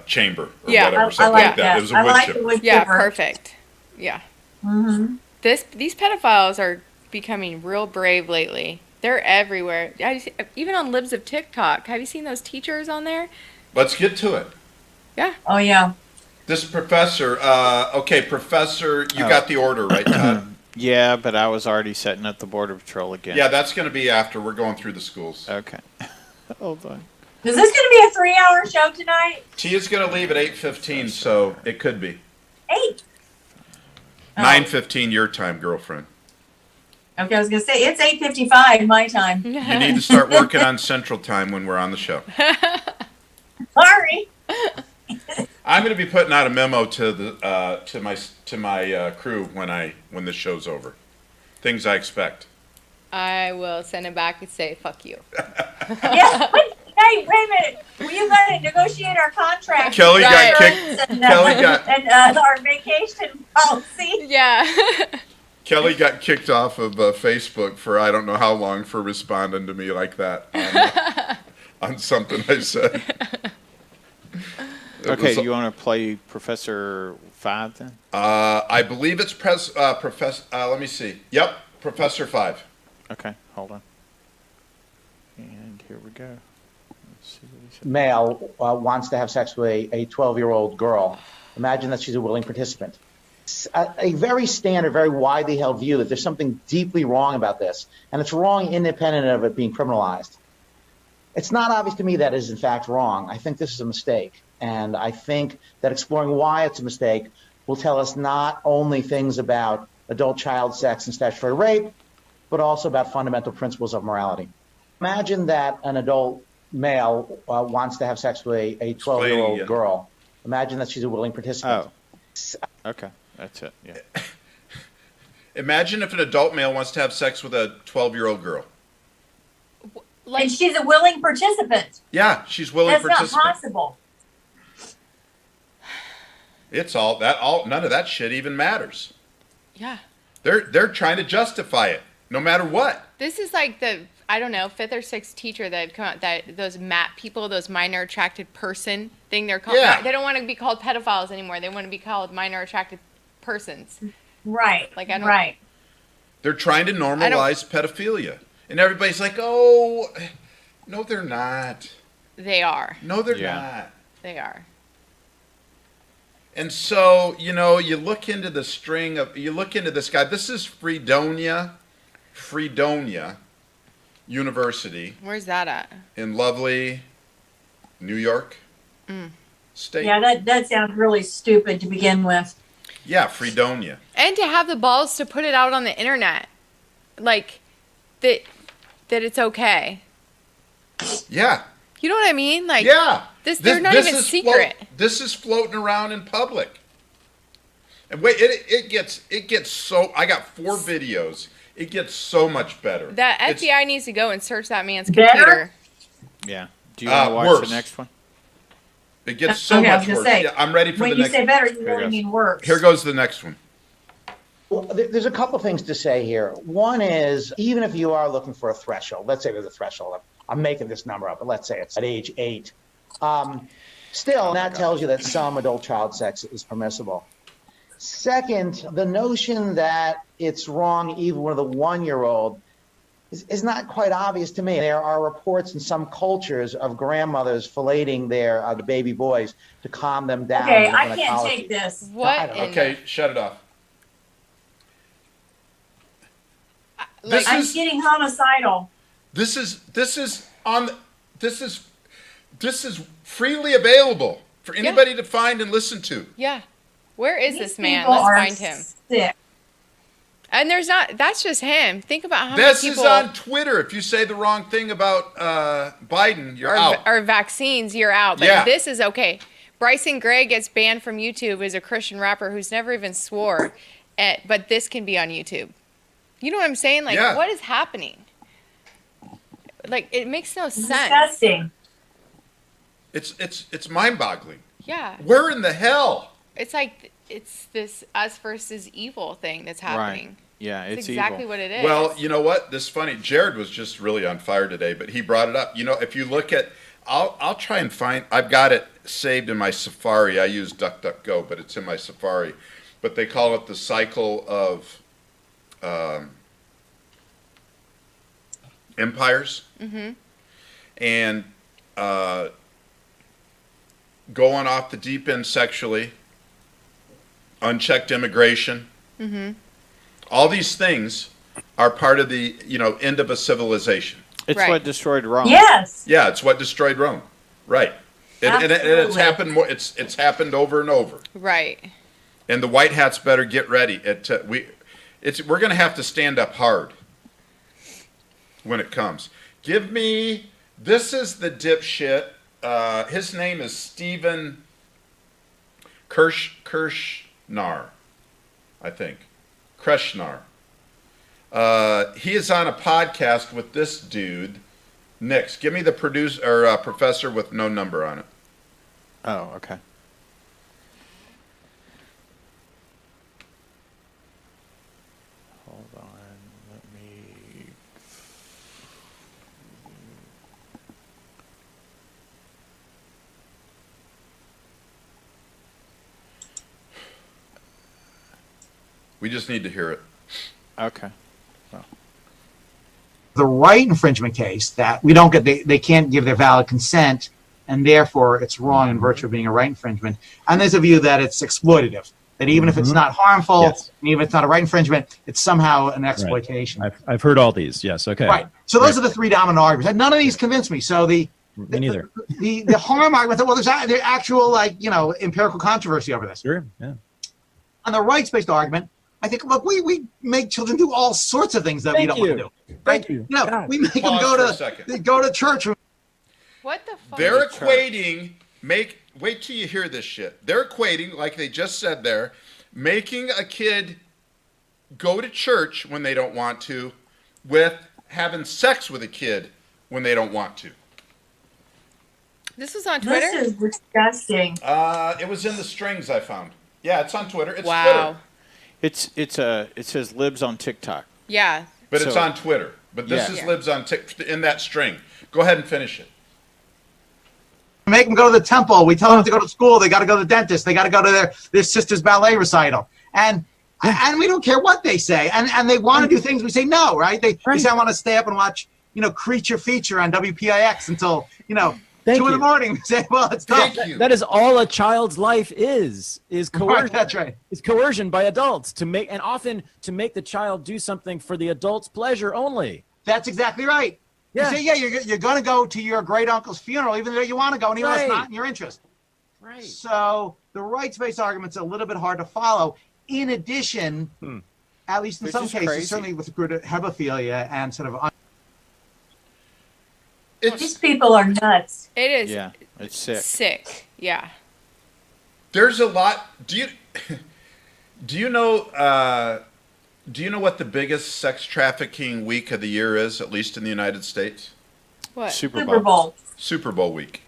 Chamber or Yeah, whatever, I something like like that. that. It was a I wood like chipper. the wood Yeah, chipper. perfect. Yeah. Mm-hmm. These pedophiles are becoming real brave lately. They're everywhere. Even on Libs of TikTok. Have you seen those teachers on there? Let's get to it. Yeah. Oh yeah. This professor, Professor, you got the order, right, Todd? Yeah, but I was already setting up the Border Patrol again. Yeah, that's going to be after. We're going through the schools. Okay. Hold on. Is this going to be a 3-hour show tonight? Tia's going to leave at 8:15, so it could be. 8. 9:15 your time, girlfriend. Okay, I was gonna say it's 8:55 my time. You need to start working on Central Time when we're on the show. Sorry. I'm going to be putting out a memo to the to my crew when the show's over. Things I expect. I will send it back and say, fuck you. Yeah. Hey, wait a minute. You got to negotiate our contract. Kelly got kicked. And, Kelly got and our vacation policy. Yeah. Kelly got kicked off of Facebook for I don't know how long for responding to me like that on something I said. Okay, you want to play Professor 5 then? I believe it's Professor. Let me see. Yep, Professor 5. Okay, hold on. And here we go. Let's see what he said. Male wants to have sex with a 12-year-old girl. Imagine that she's a willing participant. A very standard, very widely held view that there's something deeply wrong about this, and it's wrong independent of it being criminalized. It's not obvious to me that is in fact wrong. I think this is a mistake, and I think that exploring why it's a mistake will tell us not only things about adult-child sex and statutory rape, but also about fundamental principles of morality. Imagine that an adult male wants to have sex with a 12-year-old girl. Imagine that she's a willing participant. Oh, okay. That's it, yeah. Imagine if an adult male wants to have sex with a 12-year-old girl. And she's a willing participant. Yeah, she's willing participant. That's not possible. It's all none of that shit even matters. Yeah. They're trying to justify it, no matter what. This is like the, I don't know, 5th or 6th teacher that have come out, that those MAP people, those minor attracted person thing they're called. Yeah. They don't want to be called pedophiles anymore. They want to be called minor attracted persons. Right. Like I don't. Right. They're trying to normalize pedophilia. And everybody's like, oh, no, they're not. They are. No, they're not. They are. And so, you look into the you look into this guy. This is Fredonia University. Where's that at? In lovely New York State. Yeah, that sounds really stupid to begin with. Yeah, Fredonia. And to have the balls to put it out on the internet. Like, that it's okay. Yeah. You know what I mean? Like, yeah. They're not even secret. This is floating around in public. And wait, it gets so. I got 4 videos. It gets so much better. That FBI needs to go and search that man's computer. Yeah. Do you want to watch the next one? It gets so much worse. Say, yeah, I'm ready for the next. When you say better, you really mean worse. Here goes the next one. Well, there's a couple things to say here. One is, even if you are looking for a threshold, let's say there's a threshold. I'm making this number up, but let's say it's at age 8. Still, that tells you that some adult-child sex is permissible. Second, the notion that it's wrong even with a 1-year-old is not quite obvious to me. There are reports in some cultures of grandmothers filleting the baby boys to calm them down. Okay, I can't take this. What? Okay, shut it off. I'm getting homicidal. This is freely available for anybody to find and listen to. Yeah. Where is this man? People Let's are find him. Sick. And that's just him. Think about how This many is people. on Twitter. If you say the wrong thing about Biden, you're out. Or vaccines, you're out. But Yeah. this is okay. Bryson Gray gets banned from YouTube as a Christian rapper who's never even swore. But this can be on YouTube. You know what I'm saying? Like, Yeah. what is happening? Like, it makes no sense. Disgusting. It's mind-boggling. Yeah. Where in the hell? It's like, it's this us versus evil thing that's happening. Right. Yeah, it's exactly evil. what it is. Well, you know what? This is funny. Jared was just really on fire today, but he brought it up. If you look at, I'll try and find. I've got it saved in my Safari. I use DuckDuckGo, but it's in my Safari. But they call it the cycle of empires. Mm-hmm. And going off the deep end sexually, unchecked immigration. Mm-hmm. All these things are part of the end of a civilization. It's what destroyed Rome. Yes. Yeah, it's what destroyed Rome. Right. And it's happened more. It's happened over and over. Right. And the white hats better get ready. We're going to have to stand up hard when it comes. This is the dipshit. His name is Stephen Kirschnar, I think. Kreshnar. He is on a podcast with this dude. Nix, give me the producer or professor with no number on it. Oh, okay. Hold on. Let me. We just need to hear it. Okay. The right infringement case that we don't get, they can't give their valid consent, and therefore it's wrong in virtue of being a right infringement. And there's a view that it's exploitative, that even if it's not harmful, and even if it's not a right infringement, it's somehow an exploitation. I've heard all these. Yes. Okay. Right. So those are the three dominant arguments. And none of these convince me. So me neither. The harm argument, well, there's actual empirical controversy over this. Sure. Yeah. On the rights-based argument, I think, look, we make children do all sorts of things that we don't want to do. Thank you. We make them go to church. What the fuck? They're equating, wait till you hear this shit. They're equating, like they just said there, making a kid go to church when they don't want to with having sex with a kid when they don't want to. This was on Twitter? This is disgusting. It was in the strings I found. Yeah, it's on Twitter. It's wow. Twitter. It says libs on TikTok. Yeah. But it's on Twitter. But this is libs on in that string. Go ahead and finish it. Make them go to the temple. We tell them to go to school. They got to go to the dentist. They got to go to their sister's ballet recital. And we don't care what they say. And they want to do things. We say no, right? They say, I want to stay up and watch, Creature Feature on WPIX until, 2 in the morning. We say, well, it's tough. That is all a child's life is coercion. Right, that's right. Is coercion by adults often to make the child do something for the adult's pleasure only. That's exactly right. Yeah. You say, you're going to go to your great uncle's funeral, even though you want to go, and even though it's not in your interest. Right. So the rights-based argument's a little bit hard to follow. In addition, at least in some cases, certainly with regard to hebephilia and sort of. These people are nuts. It is. Yeah, it's sick. Sick. Yeah. There's a lot. Do you know what the biggest sex trafficking week of the year is, at least in the United States? What? Super Bowl. Super Bowl week.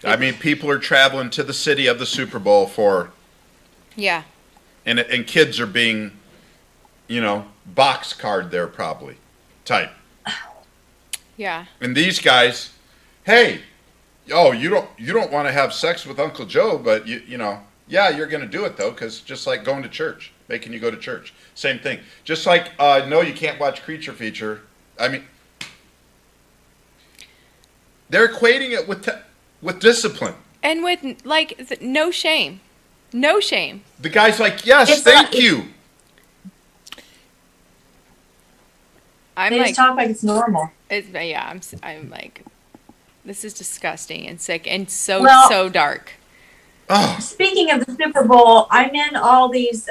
I mean, people are traveling to the city of the Super Bowl for. Yeah. And kids are being, boxcarred there probably, type. Yeah. And these guys, hey, you don't want to have sex with Uncle Joe, but yeah, you're going to do it though, because just like going to church, making you go to church, same thing. Just like no, you can't watch Creature Feature. I mean, they're equating it with discipline and with no shame, The guy's like, yes, thank you. They just talk like it's normal. I'm like, this is disgusting and sick and so dark. Oh. Speaking of the Super Bowl, I'm in all these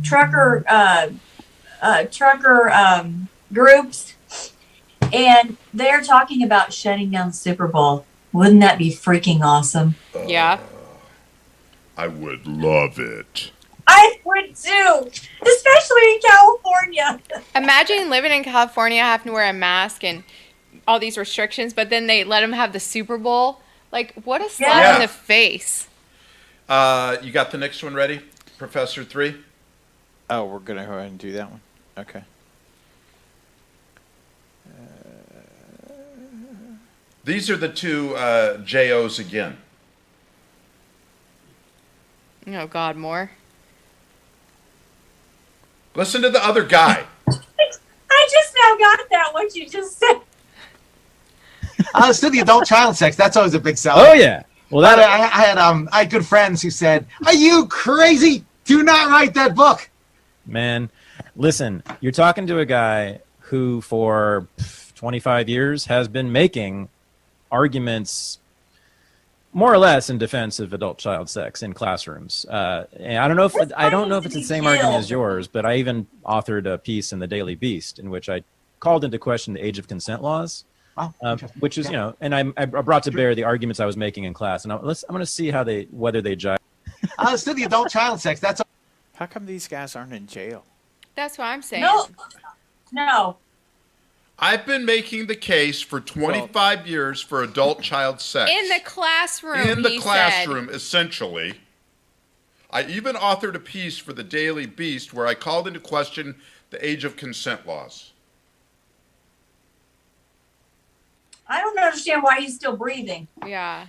trucker groups, and they're talking about shutting down the Super Bowl. Wouldn't that be freaking awesome? Yeah. I would love it. I would too, especially in California. Imagine living in California, having to wear a mask and all these restrictions, but then they let them have the Super Bowl. Like, what a slap in the face. You got the next one ready, Professor 3? Oh, we're going to go ahead and do that one? Okay. These are the two JOs again. Oh, God, more. Listen to the other guy. I just now got that, what you just said. Still the adult child sex. That's always a big seller. Oh, yeah. Well, I had good friends who said, "Are you crazy? Do not write that book." Man, listen, you're talking to a guy who for 25 years has been making arguments more or less in defense of adult-child sex in classrooms. And I don't know if it's the same argument as yours, but I even authored a piece in the Daily Beast in which I called into question the age of consent laws, which is and I brought to bear the arguments I was making in class, and I'm going to see whether they jive. Still the adult-child sex. That's How come these guys aren't in jail? That's what I'm saying. No. I've been making the case for 25 years for adult-child sex. In the classroom, In the he classroom, essentially. I even authored a piece for the Daily Beast where I called into question the age of consent laws. I don't understand why he's still breathing. Yeah.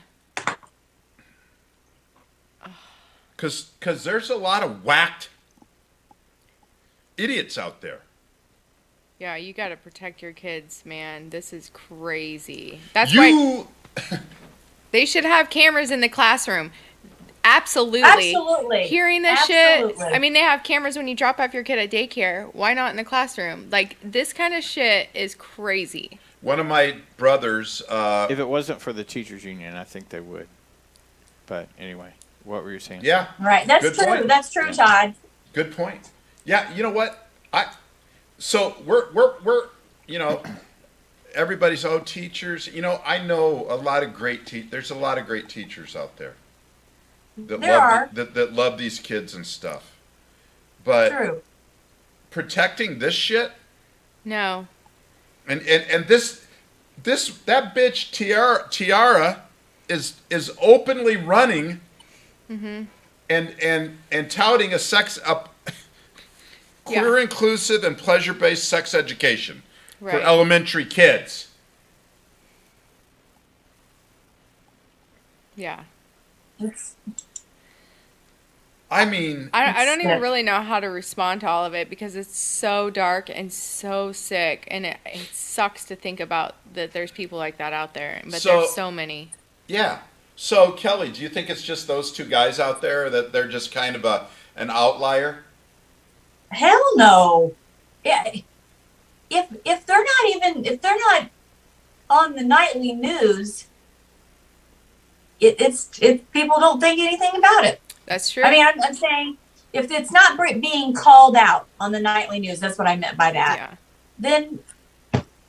Because there's a lot of whacked idiots out there. Yeah, you got to protect your kids, man. This is crazy. That's why they should have cameras in the classroom. Absolutely. Hearing this shit. I mean, they have cameras when you drop off your kid at daycare. Why not in the classroom? Like, this kind of shit is crazy. One of my brothers... if it wasn't for the teachers union, I think they would. But anyway, what were you saying? Yeah. Right. That's Good true. point. That's true, Todd. Good point. Yeah, you know what? So we're everybody's teachers. I know a lot of great there's a lot of great teachers out there that love these kids and stuff. But True. Protecting this shit? No. And that bitch Tiara is openly running and touting a queer inclusive and pleasure-based sex education for elementary kids. Yeah. I mean, I don't even really know how to respond to all of it because it's so dark and so sick, and it sucks to think about that there's people like that out there, but there's so many. Yeah. So, Kelly, do you think it's just those two guys out there that they're just kind of an outlier? Hell no. Yeah. If they're not on the nightly news, it's people don't think anything about it. That's true. I mean, I'm saying if it's not being called out on the nightly news, that's what I meant by that. Yeah. Then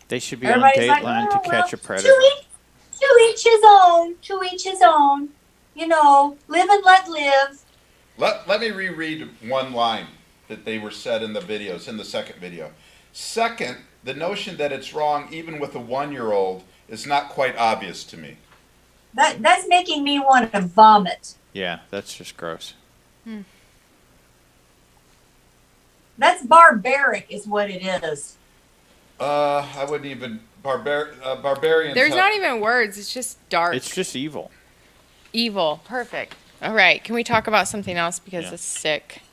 they should be on Dateline to catch a predator. To each his own. To each his own. Live and let live. Let me reread one line that they were said in the videos, in the second video. Second, the notion that it's wrong even with a 1-year-old is not quite obvious to me. That's making me want to vomit. Yeah, that's just gross. That's barbaric is what it is. I wouldn't even... barbarians... There's not even words. It's just dark. It's just evil. Evil. Perfect. All right. Can we talk about something else? Because it's sick.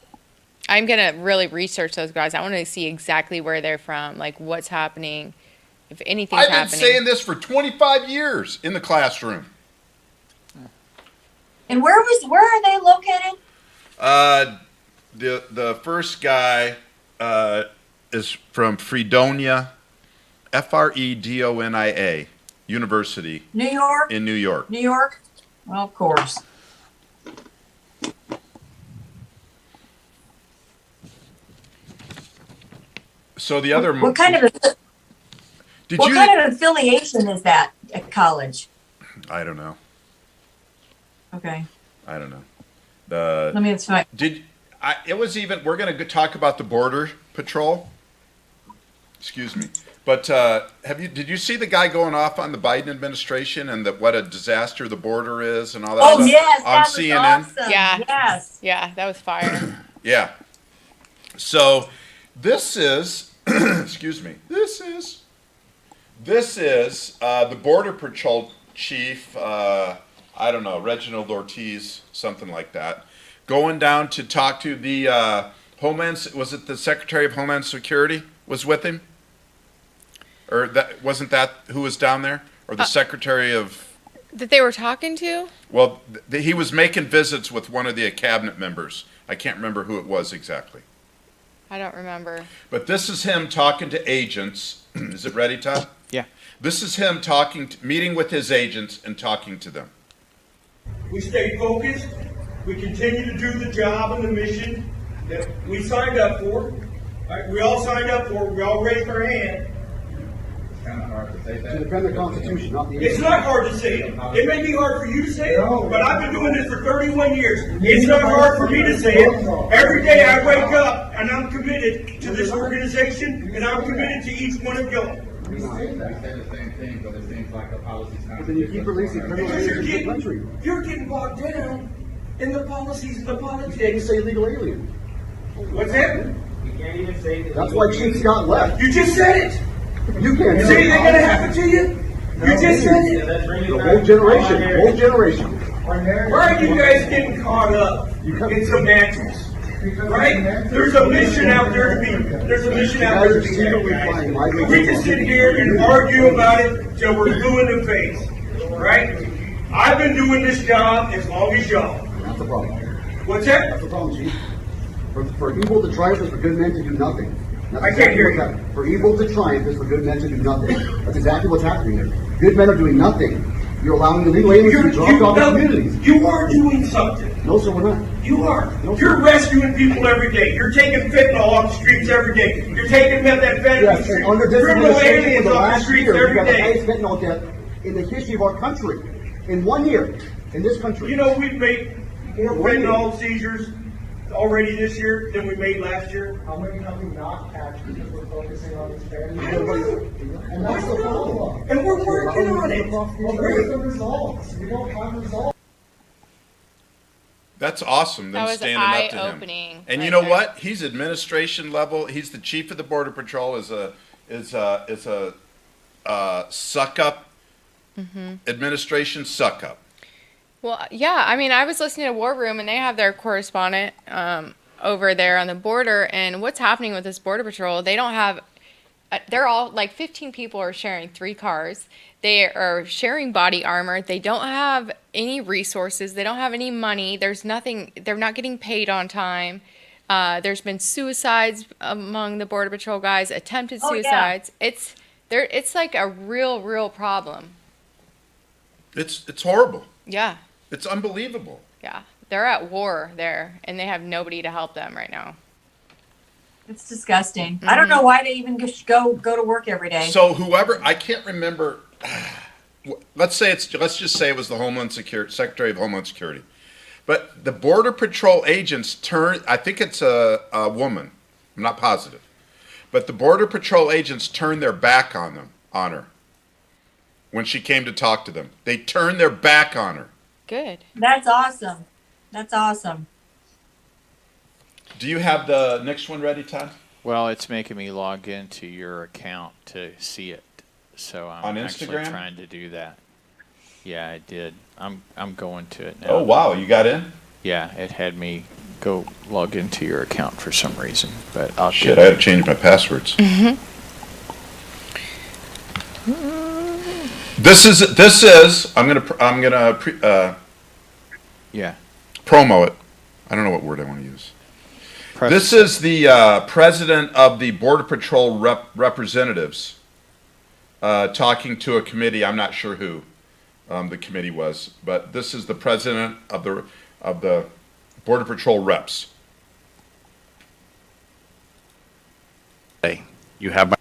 I'm going to really research those guys. I want to see exactly where they're from, like what's happening, if anything's happening. I've been saying this for 25 years in the classroom. And where are they located? The first guy is from Fredonia, Fredonia University. New York? In New York. New York? Well, of course. So the other... What kind of affiliation is that at college? I don't know. Okay. I don't know. It's fine. It was even... We're going to talk about the Border Patrol. Excuse me. But did you see the guy going off on the Biden administration and what a disaster the border is and all that stuff? Yes, on that CNN? was awesome. Yeah. Yes. Yeah, that was fire. Yeah. So this is, excuse me, this is the Border Patrol chief, I don't know, Reginald Ortiz, something like that, going down to talk to the was it the Secretary of Homeland Security was with him? Or wasn't that who was down there? Or the Secretary of... That they were talking to? Well, he was making visits with one of the cabinet members. I can't remember who it was exactly. I don't remember. But this is him talking to agents. Is it ready, Todd? Yeah. This is him meeting with his agents and talking to them. we stay focused, we continue to do the job and the mission that we signed up for. Right? We all signed up for it, we all raised our hand. It's kind of hard to say that. To defend the Constitution, not the It's not hard to say it. It may be hard for you to say it, but I've been doing this for 31 years. It's not hard for me to say it. Every day I wake up and I'm committed to this organization and I'm committed to each one of y'all. We say the same thing, but it seems like the policy's not. But then you keep releasing criminal aliens in the country. You're getting bogged down in the policies and the You can't even politics. say illegal alien. What's that? You can't even say that. That's why Chief Scott left. You just said it. You can't Is say anything going to happen to you? You just said it. The whole generation, whole generation. Why are you guys getting caught up in semantics? Right? There's a mission out there to be. There's a mission out there to be had. We just sit here and argue about it till we're blue in the face. Right? I've been doing this job as long as y'all. That's the problem. What's that? That's the problem, Chief. For evil to triumph is for good men to do nothing. That's I can't hear what's you. happening. For evil to triumph is for good men to do nothing. That's exactly what's happening here. Good men are doing nothing. You're allowing illegal aliens to be dropped off in communities. You are doing something. No, sir, we're not. You are. No, You're rescuing people every day. You're taking fentanyl off the streets every day. You're taking methamphetamine Yes, and under this criminal administration, for aliens the off the last streets year, we every got the day. highest fentanyl death in the history of our country. In 1 year, in this country. You know, we've made more fentanyl seizures already this year than we made last year. How many have we not catch because we're focusing on expanding? And that's the problem. And we're working on it. Where's the results? We don't have results. That's awesome. Them That was standing up to him. eye-opening And right you know there. what? He's administration level. He's the chief of the Border Patrol. Is a suck up administration suck up. Well, yeah. I mean, I was listening to War Room, and they have their correspondent over there on the border. And what's happening with this Border Patrol? They don't have. They're all like 15 people are sharing 3 cars. They are sharing body armor. They don't have any resources. They don't have any money. There's nothing. They're not getting paid on time. There's been suicides among the Border Patrol guys. Attempted suicides. Yeah. It's like a real problem. It's horrible. Yeah. It's unbelievable. Yeah, they're at war there, and they have nobody to help them right now. It's disgusting. I don't know why they even go to work every day. So whoever, I can't remember. Let's just say it was the Secretary of Homeland Security, but the Border Patrol agents I think it's a woman. I'm not positive, but the Border Patrol agents turned their back on her when she came to talk to them. They turned their back on her. Good. That's awesome. That's awesome. Do you have the next one ready, Todd? Well, it's making me log into your account to see it, so I'm On actually Instagram? trying to do that. Yeah, I did. I'm going to it now. Oh wow, you got in? Yeah, it had me go log into your account for some reason, but I'll Shit, I had to change my passwords. This is. I'm gonna promo it. I don't know what word I want to use. This is the president of the Border Patrol representatives talking to a committee. I'm not sure who the committee was, but this is the president of the Border Patrol reps. You have my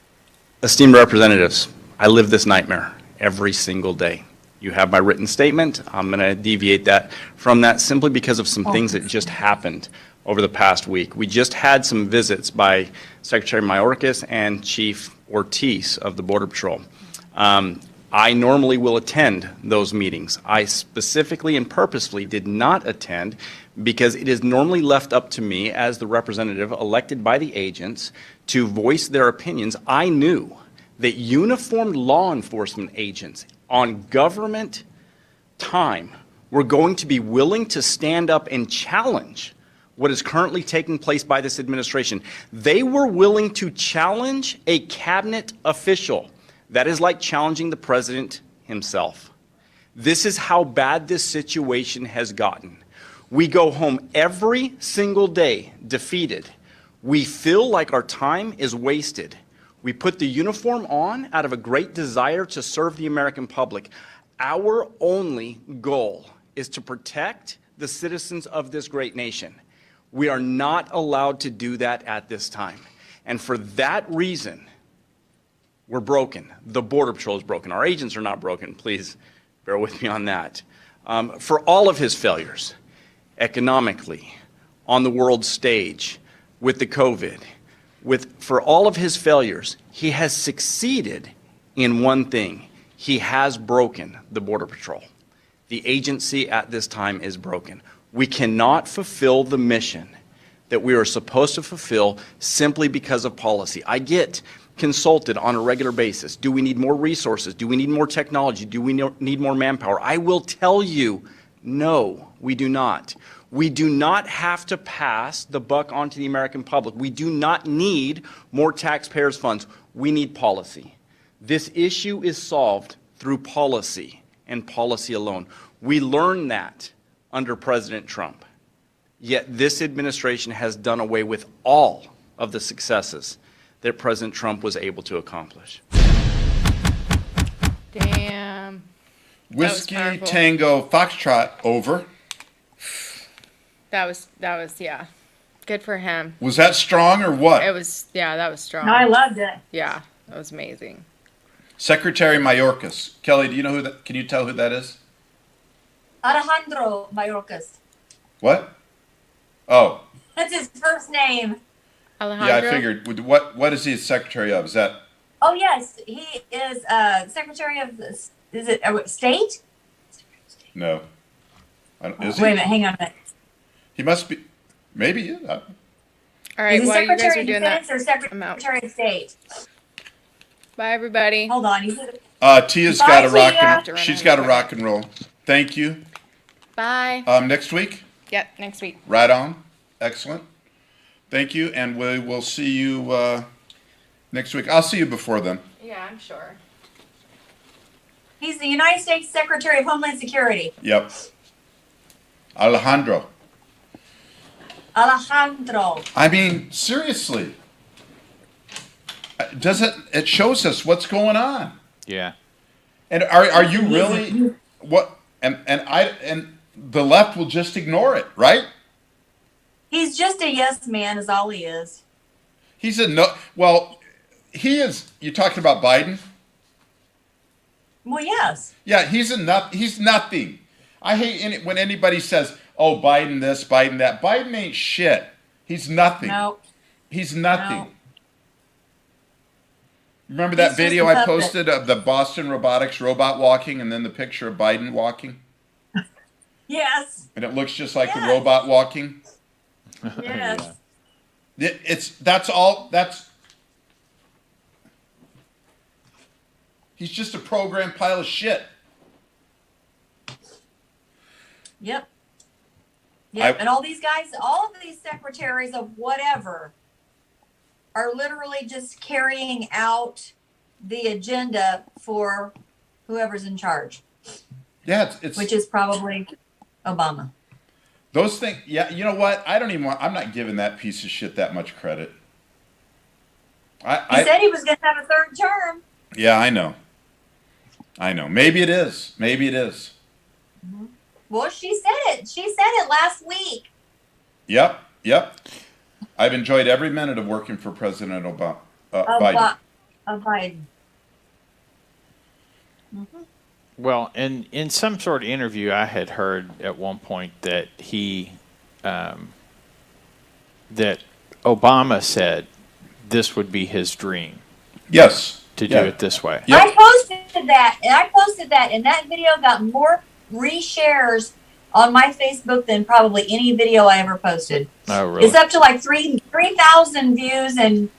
esteemed representatives. I live this nightmare every single day. You have my written statement. I'm going to deviate that from that simply because of some things that just happened over the past week. We just had some visits by Secretary Mayorkas and Chief Ortiz of the Border Patrol. I normally will attend those meetings. I specifically and purposefully did not attend because it is normally left up to me as the representative elected by the agents to voice their opinions. I knew that uniformed law enforcement agents on government time were going to be willing to stand up and challenge what is currently taking place by this administration. They were willing to challenge a cabinet official. That is like challenging the president himself. This is how bad this situation has gotten. We go home every single day defeated. We feel like our time is wasted. We put the uniform on out of a great desire to serve the American public. Our only goal is to protect the citizens of this great nation. We are not allowed to do that at this time. And for that reason, we're broken. The Border Patrol is broken. Our agents are not broken. Please bear with me on that. For all of his failures, economically, on the world stage, with the COVID, for all of his failures, he has succeeded in one thing. He has broken the Border Patrol. The agency at this time is broken. We cannot fulfill the mission that we are supposed to fulfill simply because of policy. I get consulted on a regular basis. Do we need more resources? Do we need more technology? Do we need more manpower? I will tell you, no, we do not. We do not have to pass the buck on to the American public. We do not need more taxpayers' funds. We need policy. This issue is solved through policy and policy alone. We learned that under President Trump. Yet this administration has done away with all of the successes that President Trump was able to accomplish. Damn. Whiskey Tango Foxtrot over. That was yeah. Good for him. Was that strong or what? It was, yeah, that was strong. No, I loved it. Yeah, that was amazing. Secretary Mayorkas. Kelly, do you know who that? Can you tell who that is? Alejandro Mayorkas. What? Oh. That's his first name. Alejandro? Yeah, I figured. What is he secretary of? Is that? Oh yes, he is Secretary of. Is it State? No. Is Wait a minute, hang on a minute. He must be. Maybe. Yeah. All right, Is he while you guys Secretary are of doing Defense that, or Secretary of State? bye everybody. Hold on. Tia's Bye, got a rock. Tia. She's got a rock and roll. Thank you. Bye. Next week. Yep, next week. Right on. Excellent. Thank you, and we will see you next week. I'll see you before then. Yeah, I'm sure. He's the United States Secretary of Homeland Security. Yep. Alejandro. I mean, seriously. It shows us what's going on. Yeah. And are you really what and the left will just ignore it, right? He's just a yes man is all he is. He's a no well, he is you're talking about Biden? Well, yes. Yeah, he's nothing. I hate when anybody says, "Oh, Biden this, Biden that." Biden ain't shit. He's nothing. No. He's nothing. No. Remember that He's video just a I puppet. posted of the Boston Robotics robot walking and then the picture of Biden walking? Yes. And it looks just like the robot walking? Yes. He's just a programmed pile of shit. Yep. Yep. And all these guys, all of these secretaries of whatever are literally just carrying out the agenda for whoever's in charge. Yeah, it's which is probably Obama. Those things, yeah, you know what? I'm not giving that piece of shit that much credit. He said he was going to have a third term. Yeah, I know. Maybe it is. Mm-hmm. Well, she said it. She said it last week. Yep. I've enjoyed every minute of working for President Biden. Biden. Mm-hmm. Well, in some sort of interview, I had heard at one point that that Obama said this would be his dream. Yes. To do it this way. Yep. I posted that, and that video got more reshares on my Facebook than probably any video I ever posted. Oh, really? It's up to like 3,000 views and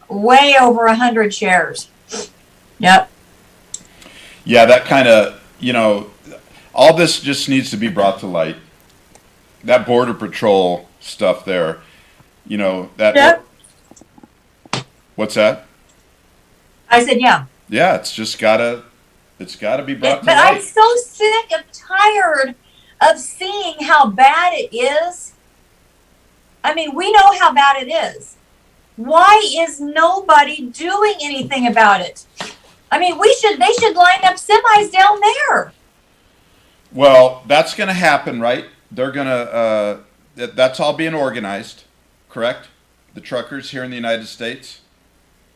way over 100 shares. Yep. Yeah, that kind of, all this just needs to be brought to light. That Border Patrol stuff there, that. Yep. What's that? I said, yeah. Yeah, it's gotta be brought to But light. I'm so sick and tired of seeing how bad it is. I mean, we know how bad it is. Why is nobody doing anything about it? I mean, they should line up semis down there. Well, that's going to happen, right? They're going to, that's all being organized, correct? The truckers here in the United States?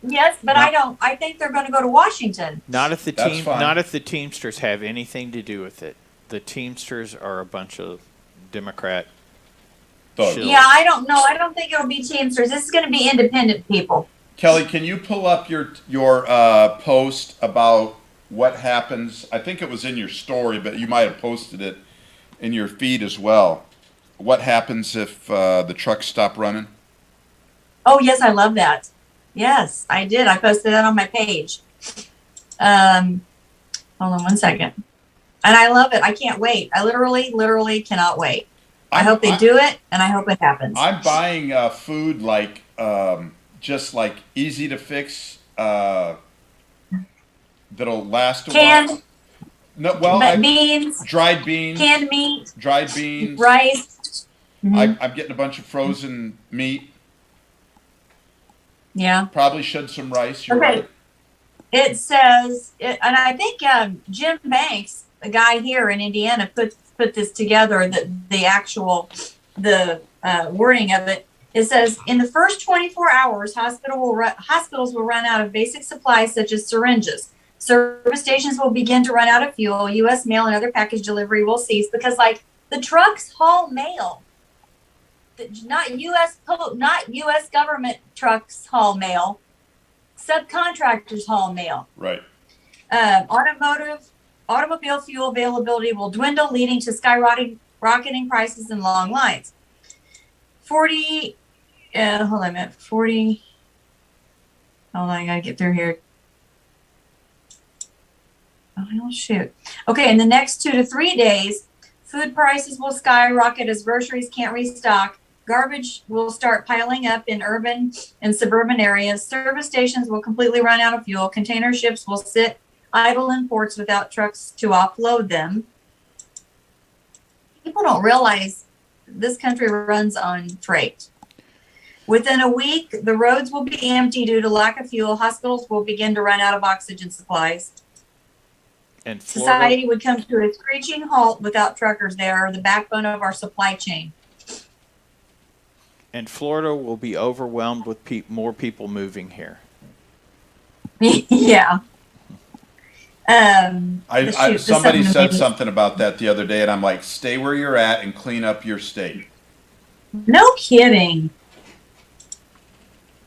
Yes, but I think they're going to go to Washington. Not if the That's fine. not if the Teamsters have anything to do with it. The Teamsters are a bunch of Democrat shills. Yeah, I don't know. I don't think it'll be Teamsters. This is going to be independent people. Kelly, can you pull up your post about what happens? I think it was in your story, but you might have posted it in your feed as well. What happens if the trucks stop running? Oh, yes, I love that. Yes, I did. I posted that on my page. Hold on one second. And I love it. I can't wait. I literally cannot wait. I hope they do it, and I hope it happens. I'm buying food like just like easy to fix that'll last a while. No, well, beans, dried beans, canned meat, dried beans, rice. I'm getting a bunch of frozen meat. Yeah. Probably should some rice. You're right. It says, and I think Jim Banks, a guy here in Indiana, put this together. The actual wording of it. It says in the first 24 hours, hospitals will run out of basic supplies such as syringes. Service stations will begin to run out of fuel. U.S. mail and other package delivery will cease because, like, the trucks haul mail. Not U.S. government trucks haul mail. Subcontractors haul mail. Right. Automobile fuel availability will dwindle, leading to skyrocketing prices and long lines. 40. Hold on a minute. 40. Hold on, I gotta get through here. Oh shoot. Okay, in the next 2 to 3 days, food prices will skyrocket as groceries can't restock. Garbage will start piling up in urban and suburban areas. Service stations will completely run out of fuel. Container ships will sit idle in ports without trucks to offload them. People don't realize this country runs on freight. Within a week, the roads will be empty due to lack of fuel. Hospitals will begin to run out of oxygen supplies. And society would come to a screeching halt without truckers. They are the backbone of our supply chain. And Florida will be overwhelmed with more people moving here. Yeah. Somebody said something about that the other day, and I'm like, stay where you're at and clean up your state. No kidding.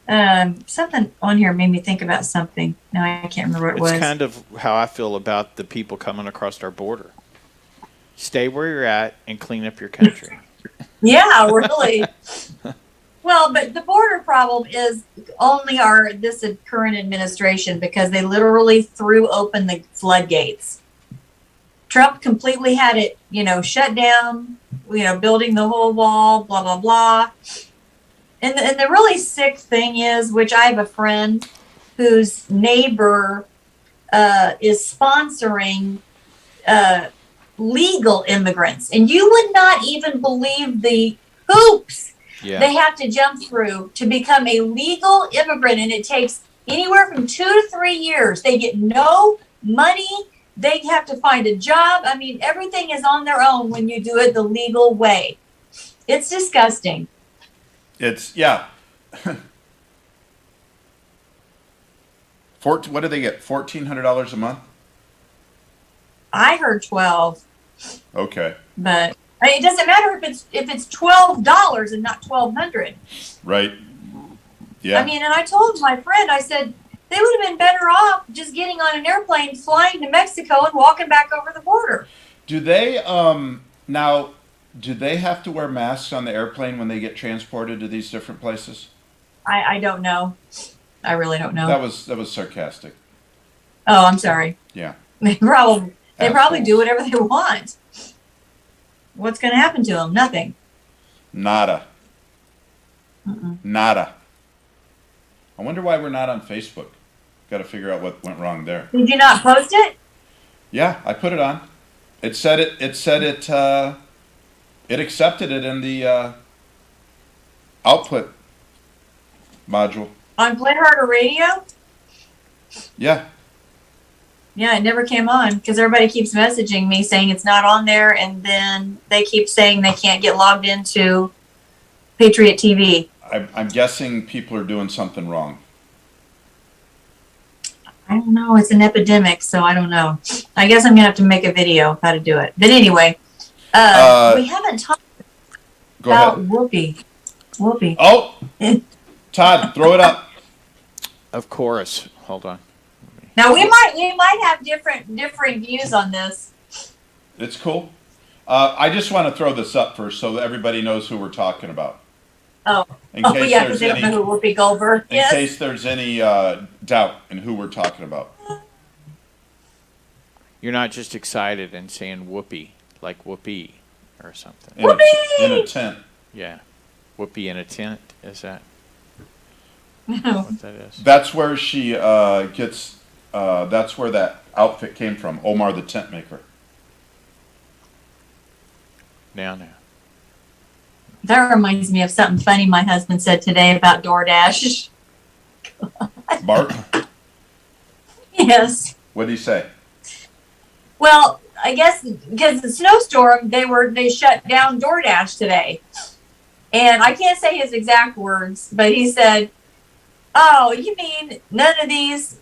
Something on here made me think about something. No, I can't remember what it was. It's kind of how I feel about the people coming across our border. Stay where you're at and clean up your country. Yeah, really. Well, but the border problem is only this current administration, because they literally threw open the floodgates. Trump completely had it, shut down, building the whole wall, blah, blah, blah. And the really sick thing is, which I have a friend whose neighbor is sponsoring legal immigrants. And you would not even believe the hoops they have to jump through to become a legal immigrant. And it takes anywhere from 2 to 3 years. They get no money. They have to find a job. I mean, everything is on their own when you do it the legal way. It's disgusting. Yeah. What do they get? $1,400 a month? I heard 12. Okay. But it doesn't matter if it's $12 and not $1,200. Right. Yeah. I mean, and I told my friend, I said they would have been better off just getting on an airplane, flying to Mexico, and walking back over the border. Do they now? Do they have to wear masks on the airplane when they get transported to these different places? I don't know. I really don't know. That was sarcastic. Oh, I'm sorry. Yeah. They probably do whatever they want. What's going to happen to them? Nothing. Nada. Mm-mm. Nada. I wonder why we're not on Facebook. Got to figure out what went wrong there. Did you not post it? Yeah, I put it on. It said it. It accepted it in the output module. On Play Harder Radio? Yeah. Yeah, it never came on because everybody keeps messaging me saying it's not on there, and then they keep saying they can't get logged into Patriot TV. I'm guessing people are doing something wrong. I don't know. It's an epidemic, so I don't know. I guess I'm gonna have to make a video of how to do it. But anyway, we haven't talked Go about ahead. Whoopi. Whoopi. Oh, Todd, throw it up. Of course. Hold on. Now we might have different views on this. It's cool. I just want to throw this up first so that everybody knows who we're talking about. Oh, In case yeah, there's because they don't any- know who Whoopi Goldberg In is. case there's any doubt in who we're talking about. You're not just excited and saying whoopee, like whoopee or something. In a tent. Yeah. Whoopee in a tent, is that No. what that is? That's where she gets, that's where that outfit came from, Omar the Tent Maker. Now. That reminds me of something funny my husband said today about DoorDash. Mark, Yes. what did he say? Well, I guess because the snowstorm, they shut down DoorDash today. And I can't say his exact words, but he said, "Oh, you mean none of these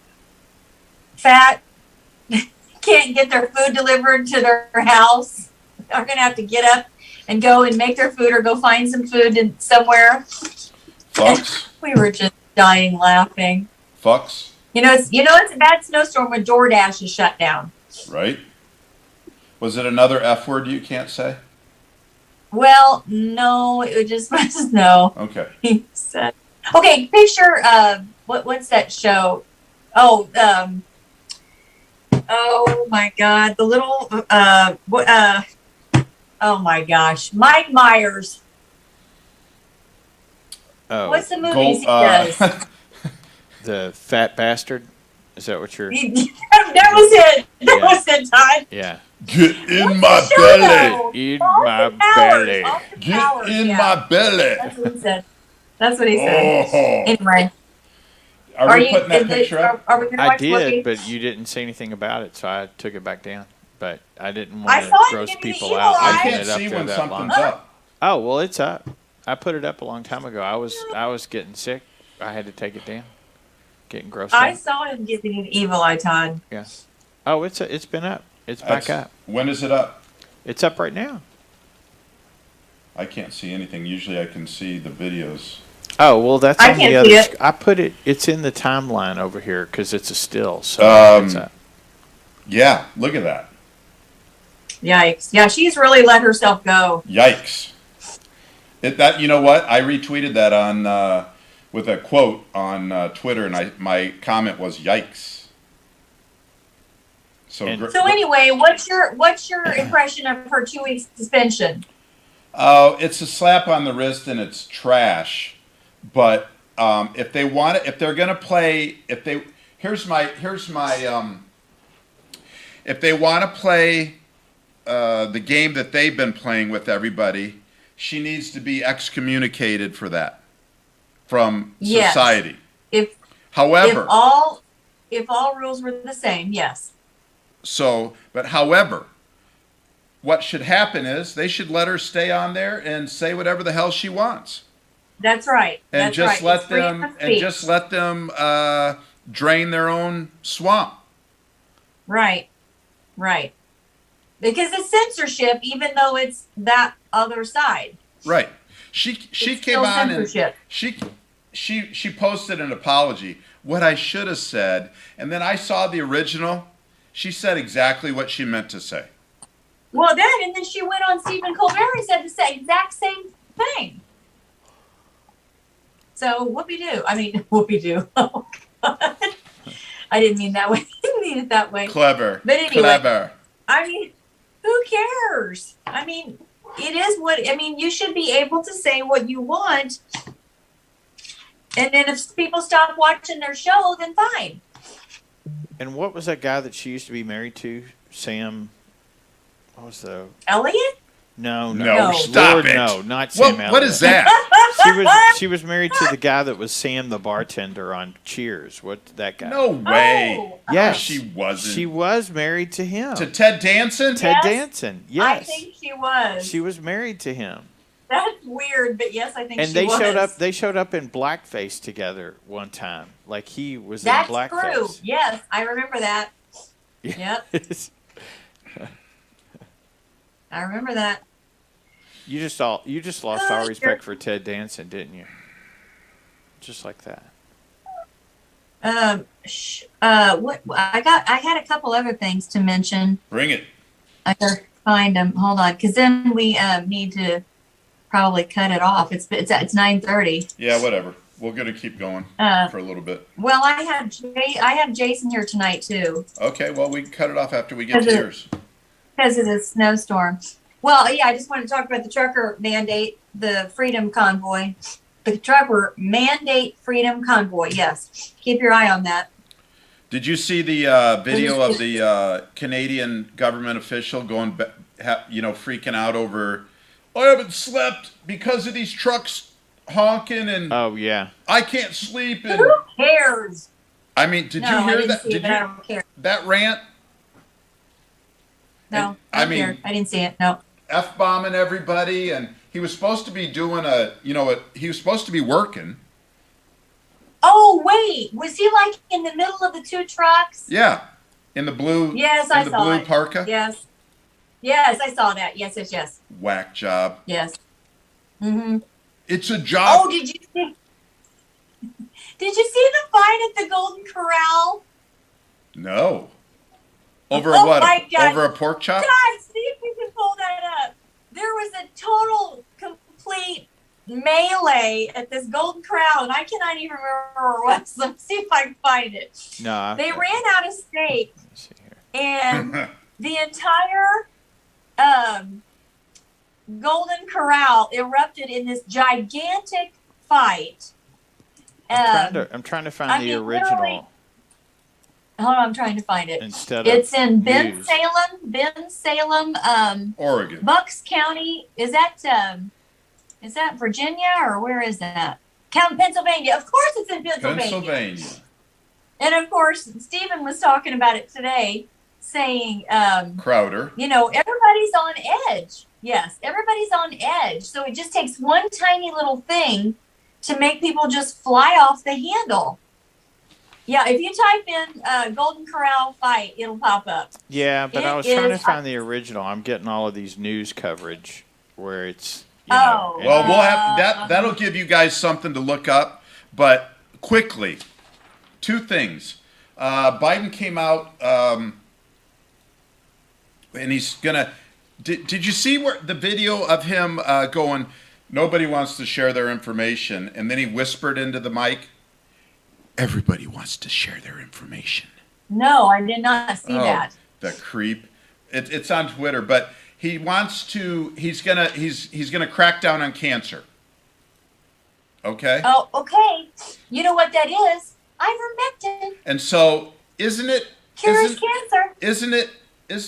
fat can't get their food delivered to their house? Are going to have to get up and go and make their food or go find some food somewhere." Fucks. We were just dying laughing. Fucks, It's a bad snowstorm when DoorDash is shut down. right? Was it another F word you can't say? Well, no, it just was no. Okay. He said, okay, picture what's that show? Oh, oh my God, the little oh my gosh, Mike Myers. Oh. What's the movies he does? The fat bastard? Is that what you're... That was it. That was it, Todd. Yeah. Get in What's my the show, belly. In Austin my Powers. belly. Austin Get Powers, in yeah. my belly. That's what he said. That's what he said. Oh. Anyway. Are we putting that picture up? Are we gonna I watch did, Whoopi? but you didn't say anything about it, so I took it back down. But I didn't I want to saw it gross give me the people evil out. eye. I leaving can't it up see there when that something's long. up. Oh, well, it's up. I put it up a long time ago. I was getting sick. I had to take it down. Getting grossed I out. saw him giving an evil eye, Todd. Yeah. Oh, it's been up. It's back up. When is it up? It's up right now. I can't see anything. Usually I can see the videos. Oh, well, that's I on the can't other. see it. I put it. It's in the timeline over here because it's a still. So it's up. Yeah, look at that. Yikes. Yeah, she's really let herself go. Yikes. You know what? I retweeted that on with a quote on Twitter, and my comment was "Yikes." So So anyway, what's your impression of her 2 week suspension? it's a slap on the wrist and it's trash. But if they want it, if they're gonna play, if they want to play the game that they've been playing with everybody, she needs to be excommunicated for that from Yes. society. If all rules were the same, yes. But however, what should happen is they should let her stay on there and say whatever the hell she wants. That's right. And That's just right. let It's freedom them of speech. drain their own swamp. Right. Right. Because it's censorship, even though it's that other side. Right. She It's came still on censorship. and she posted an apology. What I should have said, and then I saw the original. She said exactly what she meant to say. Well, and then she went on Stephen Colbert and said the exact same thing. So whoopie-doo. I mean, whoopie-doo. Oh, God. I didn't mean that way. I didn't mean it that way. Clever. But anyway, Clever. I mean, who cares? I mean, it is you should be able to say what you want. And then if people stop watching their show, then fine. And what was that guy that she used to be married to? Sam. What was the? Elliot? No. No, stop Lord, it. No, not Sam. What is that? She was married to the guy that was Sam the bartender on Cheers. What that guy? No way. Oh. Yes, she wasn't. She was married to him. To Ted Danson? Ted Yes. Danson. Yes. I think she was. She was married to him. That's weird, but yes, I think And she they was. showed up. They showed up in blackface together one time. Like he was That's in blackface. true. Yes, I remember that. Yep. I remember that. You just lost all respect for Ted Danson, didn't you? Just like that. What I had a couple other things to mention. Bring it. I gotta find them. Hold on, because then we need to probably cut it off. It's 9:30. Yeah, whatever. We're gonna keep going for a little bit. Well, I have Jason here tonight too. Okay, well we can cut it off after we get to yours. Because of the snowstorm. Well, yeah, I just want to talk about the trucker mandate, the Freedom Convoy. The trucker mandate Freedom Convoy, yes. Keep your eye on that. Did you see the video of the Canadian government official going, freaking out over, I haven't slept because of these trucks honking and oh yeah, I can't sleep and who cares? I mean, did you hear that? Did you I don't care. that rant? No, I mean, I didn't see it. No. F-bombing everybody, and he was supposed to be doing he was supposed to be working. Oh wait, was he like in the middle of the two trucks? Yeah, in the blue. Yes, I the saw blue it. parka. Yes, I saw that. Yes. Whack job. Yes. Mm-hmm. It's a job. Oh, did you see? Did you see the fight at the Golden Corral? No. Over Oh what? my God. Over a pork chop? God, see if you can pull that up. There was a total, complete melee at this Golden Corral, and I cannot even remember where it was. Let's see if I can find it. No. They ran out of steak, Let's see here. and the entire Golden Corral erupted in this gigantic fight. I'm trying to find the original. literally- Hold on, I'm trying to find it. Instead It's of in news. Ben Salem, Oregon. Bucks County. Is that Virginia or where is that? Pennsylvania. Of course it's in Pennsylvania. And of course, Stephen was talking about it today, saying, Crowder. everybody's on edge. Yes, everybody's on edge. So it just takes one tiny little thing to make people just fly off the handle. Yeah, if you type in Golden Corral fight, it'll pop up. Yeah, but It I was trying to is- find the original. I'm getting all of these news coverage where it's Oh. and- Well, we'll have that. That'll give you guys something to look up. But quickly, two things. Biden came out, and he's gonna. Did you see the video of him going? Nobody wants to share their information, and then he whispered into the mic, "Everybody wants to share their information." No, I did not see that. The creep. It's on Twitter, but he wants to. He's gonna crack down on cancer. Okay. Oh, okay. You know what that is? Ivermectin And so, isn't it cures cancer. Isn't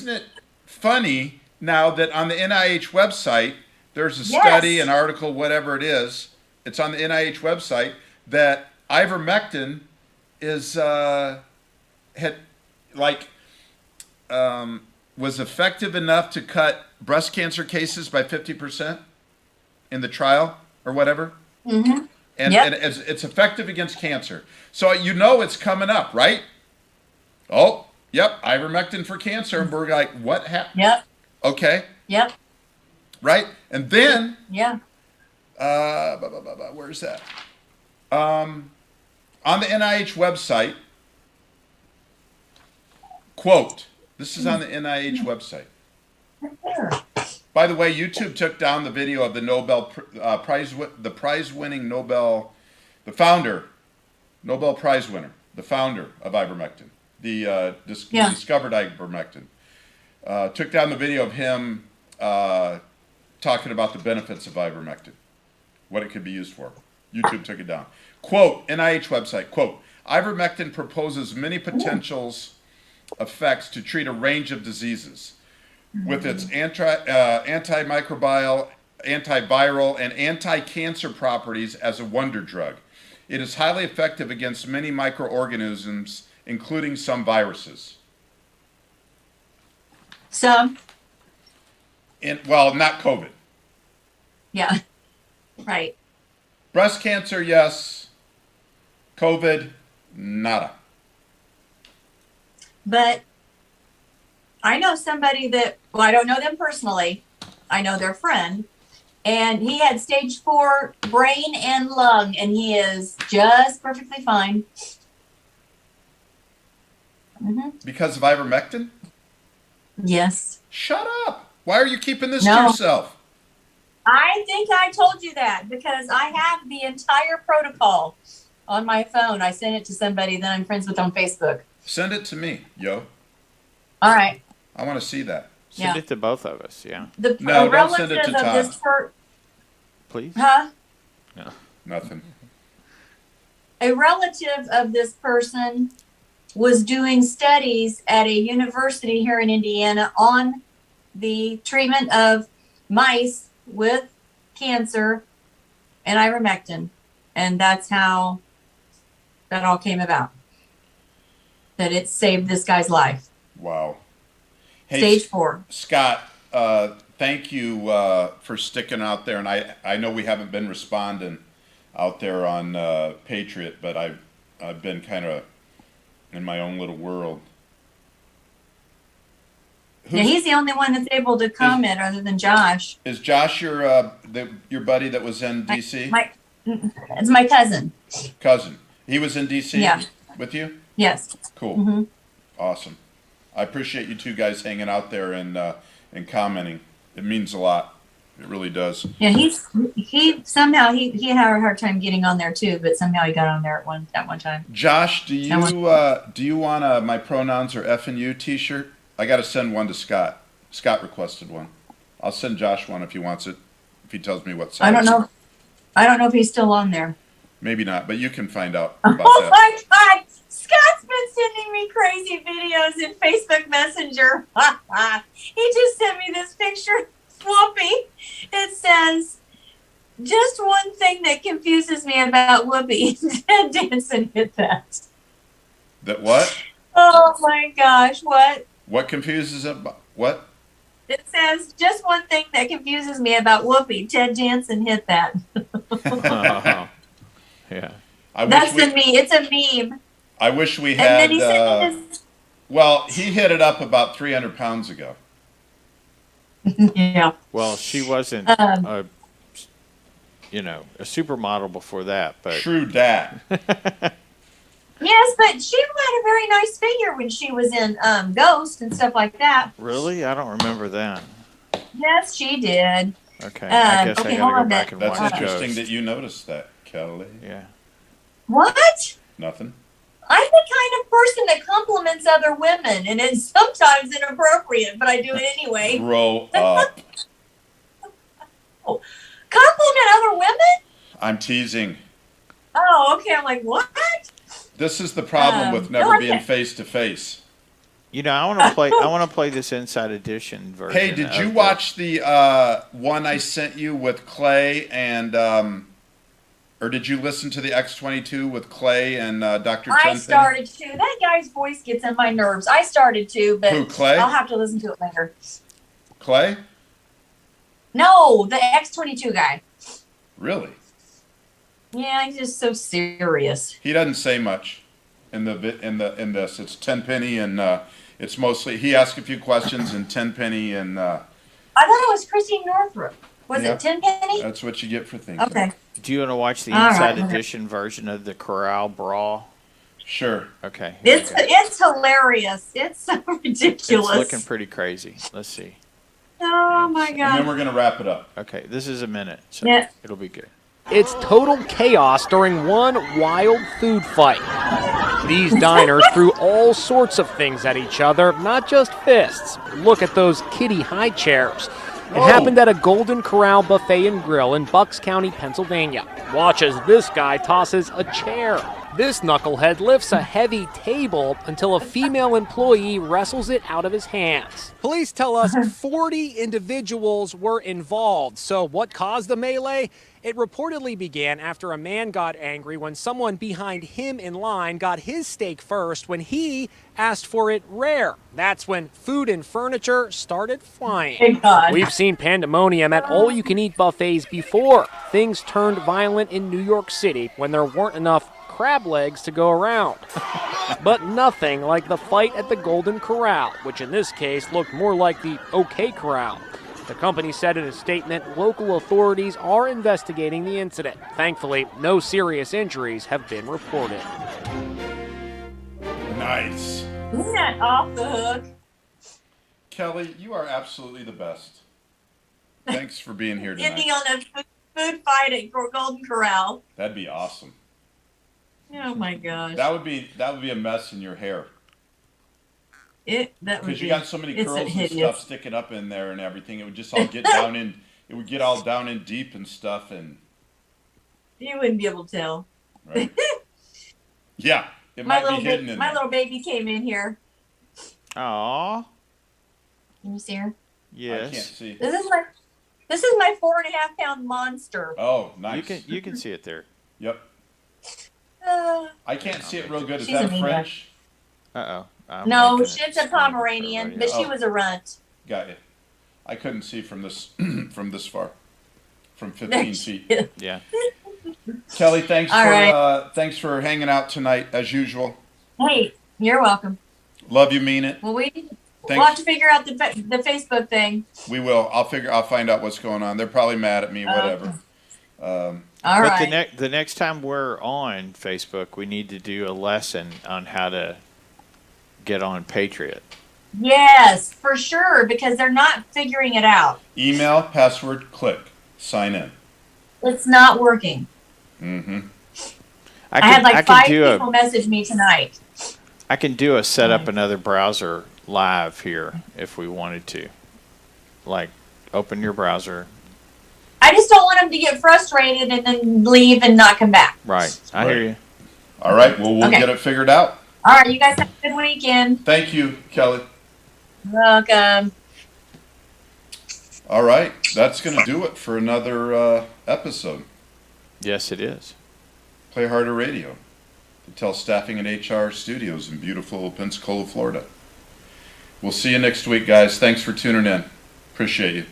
it funny now that on the NIH website there's a study, an article, whatever it is, it's on the NIH website that ivermectin is was effective enough to cut breast cancer cases by 50% in the trial or whatever. Mm-hmm. And it's effective against cancer. So it's coming up, right? Oh, yep, ivermectin for cancer. And we're like, what happened? Yep. Okay. Yep. Right? And then, Yeah. where's that? On the NIH website, quote, this is on the NIH website. By the way, YouTube took down the video of the Nobel prize-winning Nobel Prize winner, the founder of ivermectin, the discovered ivermectin. Took down the video of him talking about the benefits of ivermectin, what it could be used for. YouTube took it down. Quote, NIH website, quote, ivermectin proposes many potentials effects to treat a range of diseases. With its antimicrobial antiviral, and anti-cancer properties as a wonder drug. It is highly effective against many microorganisms, including some viruses. Some. Well, not COVID. Yeah. Right. Breast cancer, yes. COVID, nada. But I know somebody that, well, I don't know them personally. I know their friend. And he had stage 4 brain and lung, and he is just perfectly fine. Mm-hmm. Because of ivermectin? Yes. Shut up. Why are you keeping this to No. yourself? I think I told you that because I have the entire protocol on my phone. I sent it to somebody that I'm friends with on Facebook. Send it to me, yo. All right. I want to see that. Send it to both of us, yeah. No, don't send it to Todd. Please? Huh? No. Nothing. A relative of this person was doing studies at a university here in Indiana on the treatment of mice with cancer and ivermectin. And that's how that all came about. That it saved this guy's life. Wow. Hey, Stage 4. Scott, thank you for sticking out there. And I know we haven't been responding out there on Patriot, but I've been kind of in my own little world. Yeah, he's the only one that's able to comment other than Josh. Is Josh your buddy that was in D.C.? It's my cousin. Cousin. He was in D.C. Yeah. with you? Yes. Cool. Mm-hmm. Awesome. I appreciate you two guys hanging out there and commenting. It means a lot. It really does. Yeah, he somehow he had a hard time getting on there too, but somehow he got on there at one time. Josh, do you want a My Pronouns Are F and U t-shirt? I got to send one to Scott. Scott requested one. I'll send Josh one if he wants it. If he tells me what size. I don't know if he's still on there. Maybe not, but you can find out about Oh that. my God! Scott's been sending me crazy videos in Facebook Messenger. He just sent me this picture, Whoopi. It says, "Just one thing that confuses me about Whoopi." Ted Danson hit that. That what? Oh my gosh! What? What confuses it? What? It says, "Just one thing that confuses me about Whoopi." Ted Danson hit that. Yeah. That's the meme. It's a meme. I wish we And had. then he sent me this. Well, he hit it up about 300 pounds ago. Yeah. Well, she wasn't, a supermodel before that, but true that. Yes, but she had a very nice figure when she was in Ghost and stuff like that. Really, I don't remember that. Yes, she did. Okay, I guess I gotta go back and That's watch interesting Ghost. that you noticed that, Kelly. Yeah. What? Nothing. I'm the kind of person that compliments other women, and it's sometimes inappropriate, but I do it anyway. Grow up. Compliment other women? I'm teasing. Oh, okay. I'm like, what? This is the problem with no, never I being can't. face to face. I want to play. I want to play this Inside Edition version. Hey, did you of watch the one I sent you with Clay and, or did you listen to the X22 with Clay and Dr. I Tenpenny? started to. That guy's voice gets on my nerves. I started to, but Who, Clay? I'll have to listen to it later. Clay? No, the X22 guy. Really? Yeah, he's just so serious. He doesn't say much in this. It's Tenpenny and it's mostly he asks a few questions and Tenpenny and. I thought it was Christine Northrup. Was Yeah. it Tenpenny? That's what you get for thinking. Okay. Do you want to watch the All Inside right. Edition version of the Corral Brawl? Sure. Okay. here we go. It's hilarious. It's so ridiculous. It's looking pretty crazy. Let's see. Oh my And then God. we're gonna wrap it up. Okay, this is a minute, so Yeah. it'll be good. It's total chaos during one wild food fight. These diners threw all sorts of things at each other, not just fists. Look at those kitty high chairs. It happened at a Golden Corral Buffet and Grill in Bucks County, Pennsylvania. Watch as this guy tosses a chair. This knucklehead lifts a heavy table until a female employee wrestles it out of his hands. Police tell us 40 individuals were involved. So what caused the melee? It reportedly began after a man got angry when someone behind him in line got his steak first when he asked for it rare. That's when food and furniture started flying. Thank God. We've seen pandemonium at all-you-can-eat buffets before. Things turned violent in New York City when there weren't enough crab legs to go around. But nothing like the fight at the Golden Corral, which in this case looked more like the OK Corral. The company said in a statement local authorities are investigating the incident. Thankfully, no serious injuries have been reported. Nice. Isn't that off the hook? Kelly, you are absolutely the best. Thanks for being here tonight. Ending on a food fight at Golden Corral. That'd be awesome. Oh my gosh. That would be a mess in your hair. Because you got so many curls and stuff sticking up in there and everything. It would just all get down in. It would get all down in deep and stuff, and you wouldn't be able to tell. Right. Yeah, it might be hidden in my there. little baby came in here. Aww. Can you see her? Yes. I can't see. This is my 4.5 pound monster. Oh, nice. You can see it there. Yep. I can't see it real good. Is She's that a a French? Uh-oh. No, she's a Pomeranian, but she was a runt. Got it. I couldn't see from this from this far, from 15 feet. Yeah. Kelly, thanks All for right. thanks for hanging out tonight as usual. Hey, you're welcome. Love you, mean it. Well, we'll have to figure out the Facebook thing. We will. I'll find out what's going on. They're probably mad at me. Whatever. All but right. the next time we're on Facebook, we need to do a lesson on how to get on Patriot. Yes, for sure, because they're not figuring it out. Email, password, click, sign in. It's not working. Mm-hmm. I had like 5 people message me tonight. I can set up another browser live here if we wanted to. Like, open your browser. I just don't want them to get frustrated and then leave and not come back. Right. I hear you. All right. Well, we'll Okay. get it figured out. All right, you guys have a good weekend. Thank you, Kelly. Welcome. All right. That's going to do it for another episode. Yes, it is. Play Harder Radio. Patel Staffing and HR Studios in beautiful Pensacola, Florida. We'll see you next week, guys. Thanks for tuning in. Appreciate you.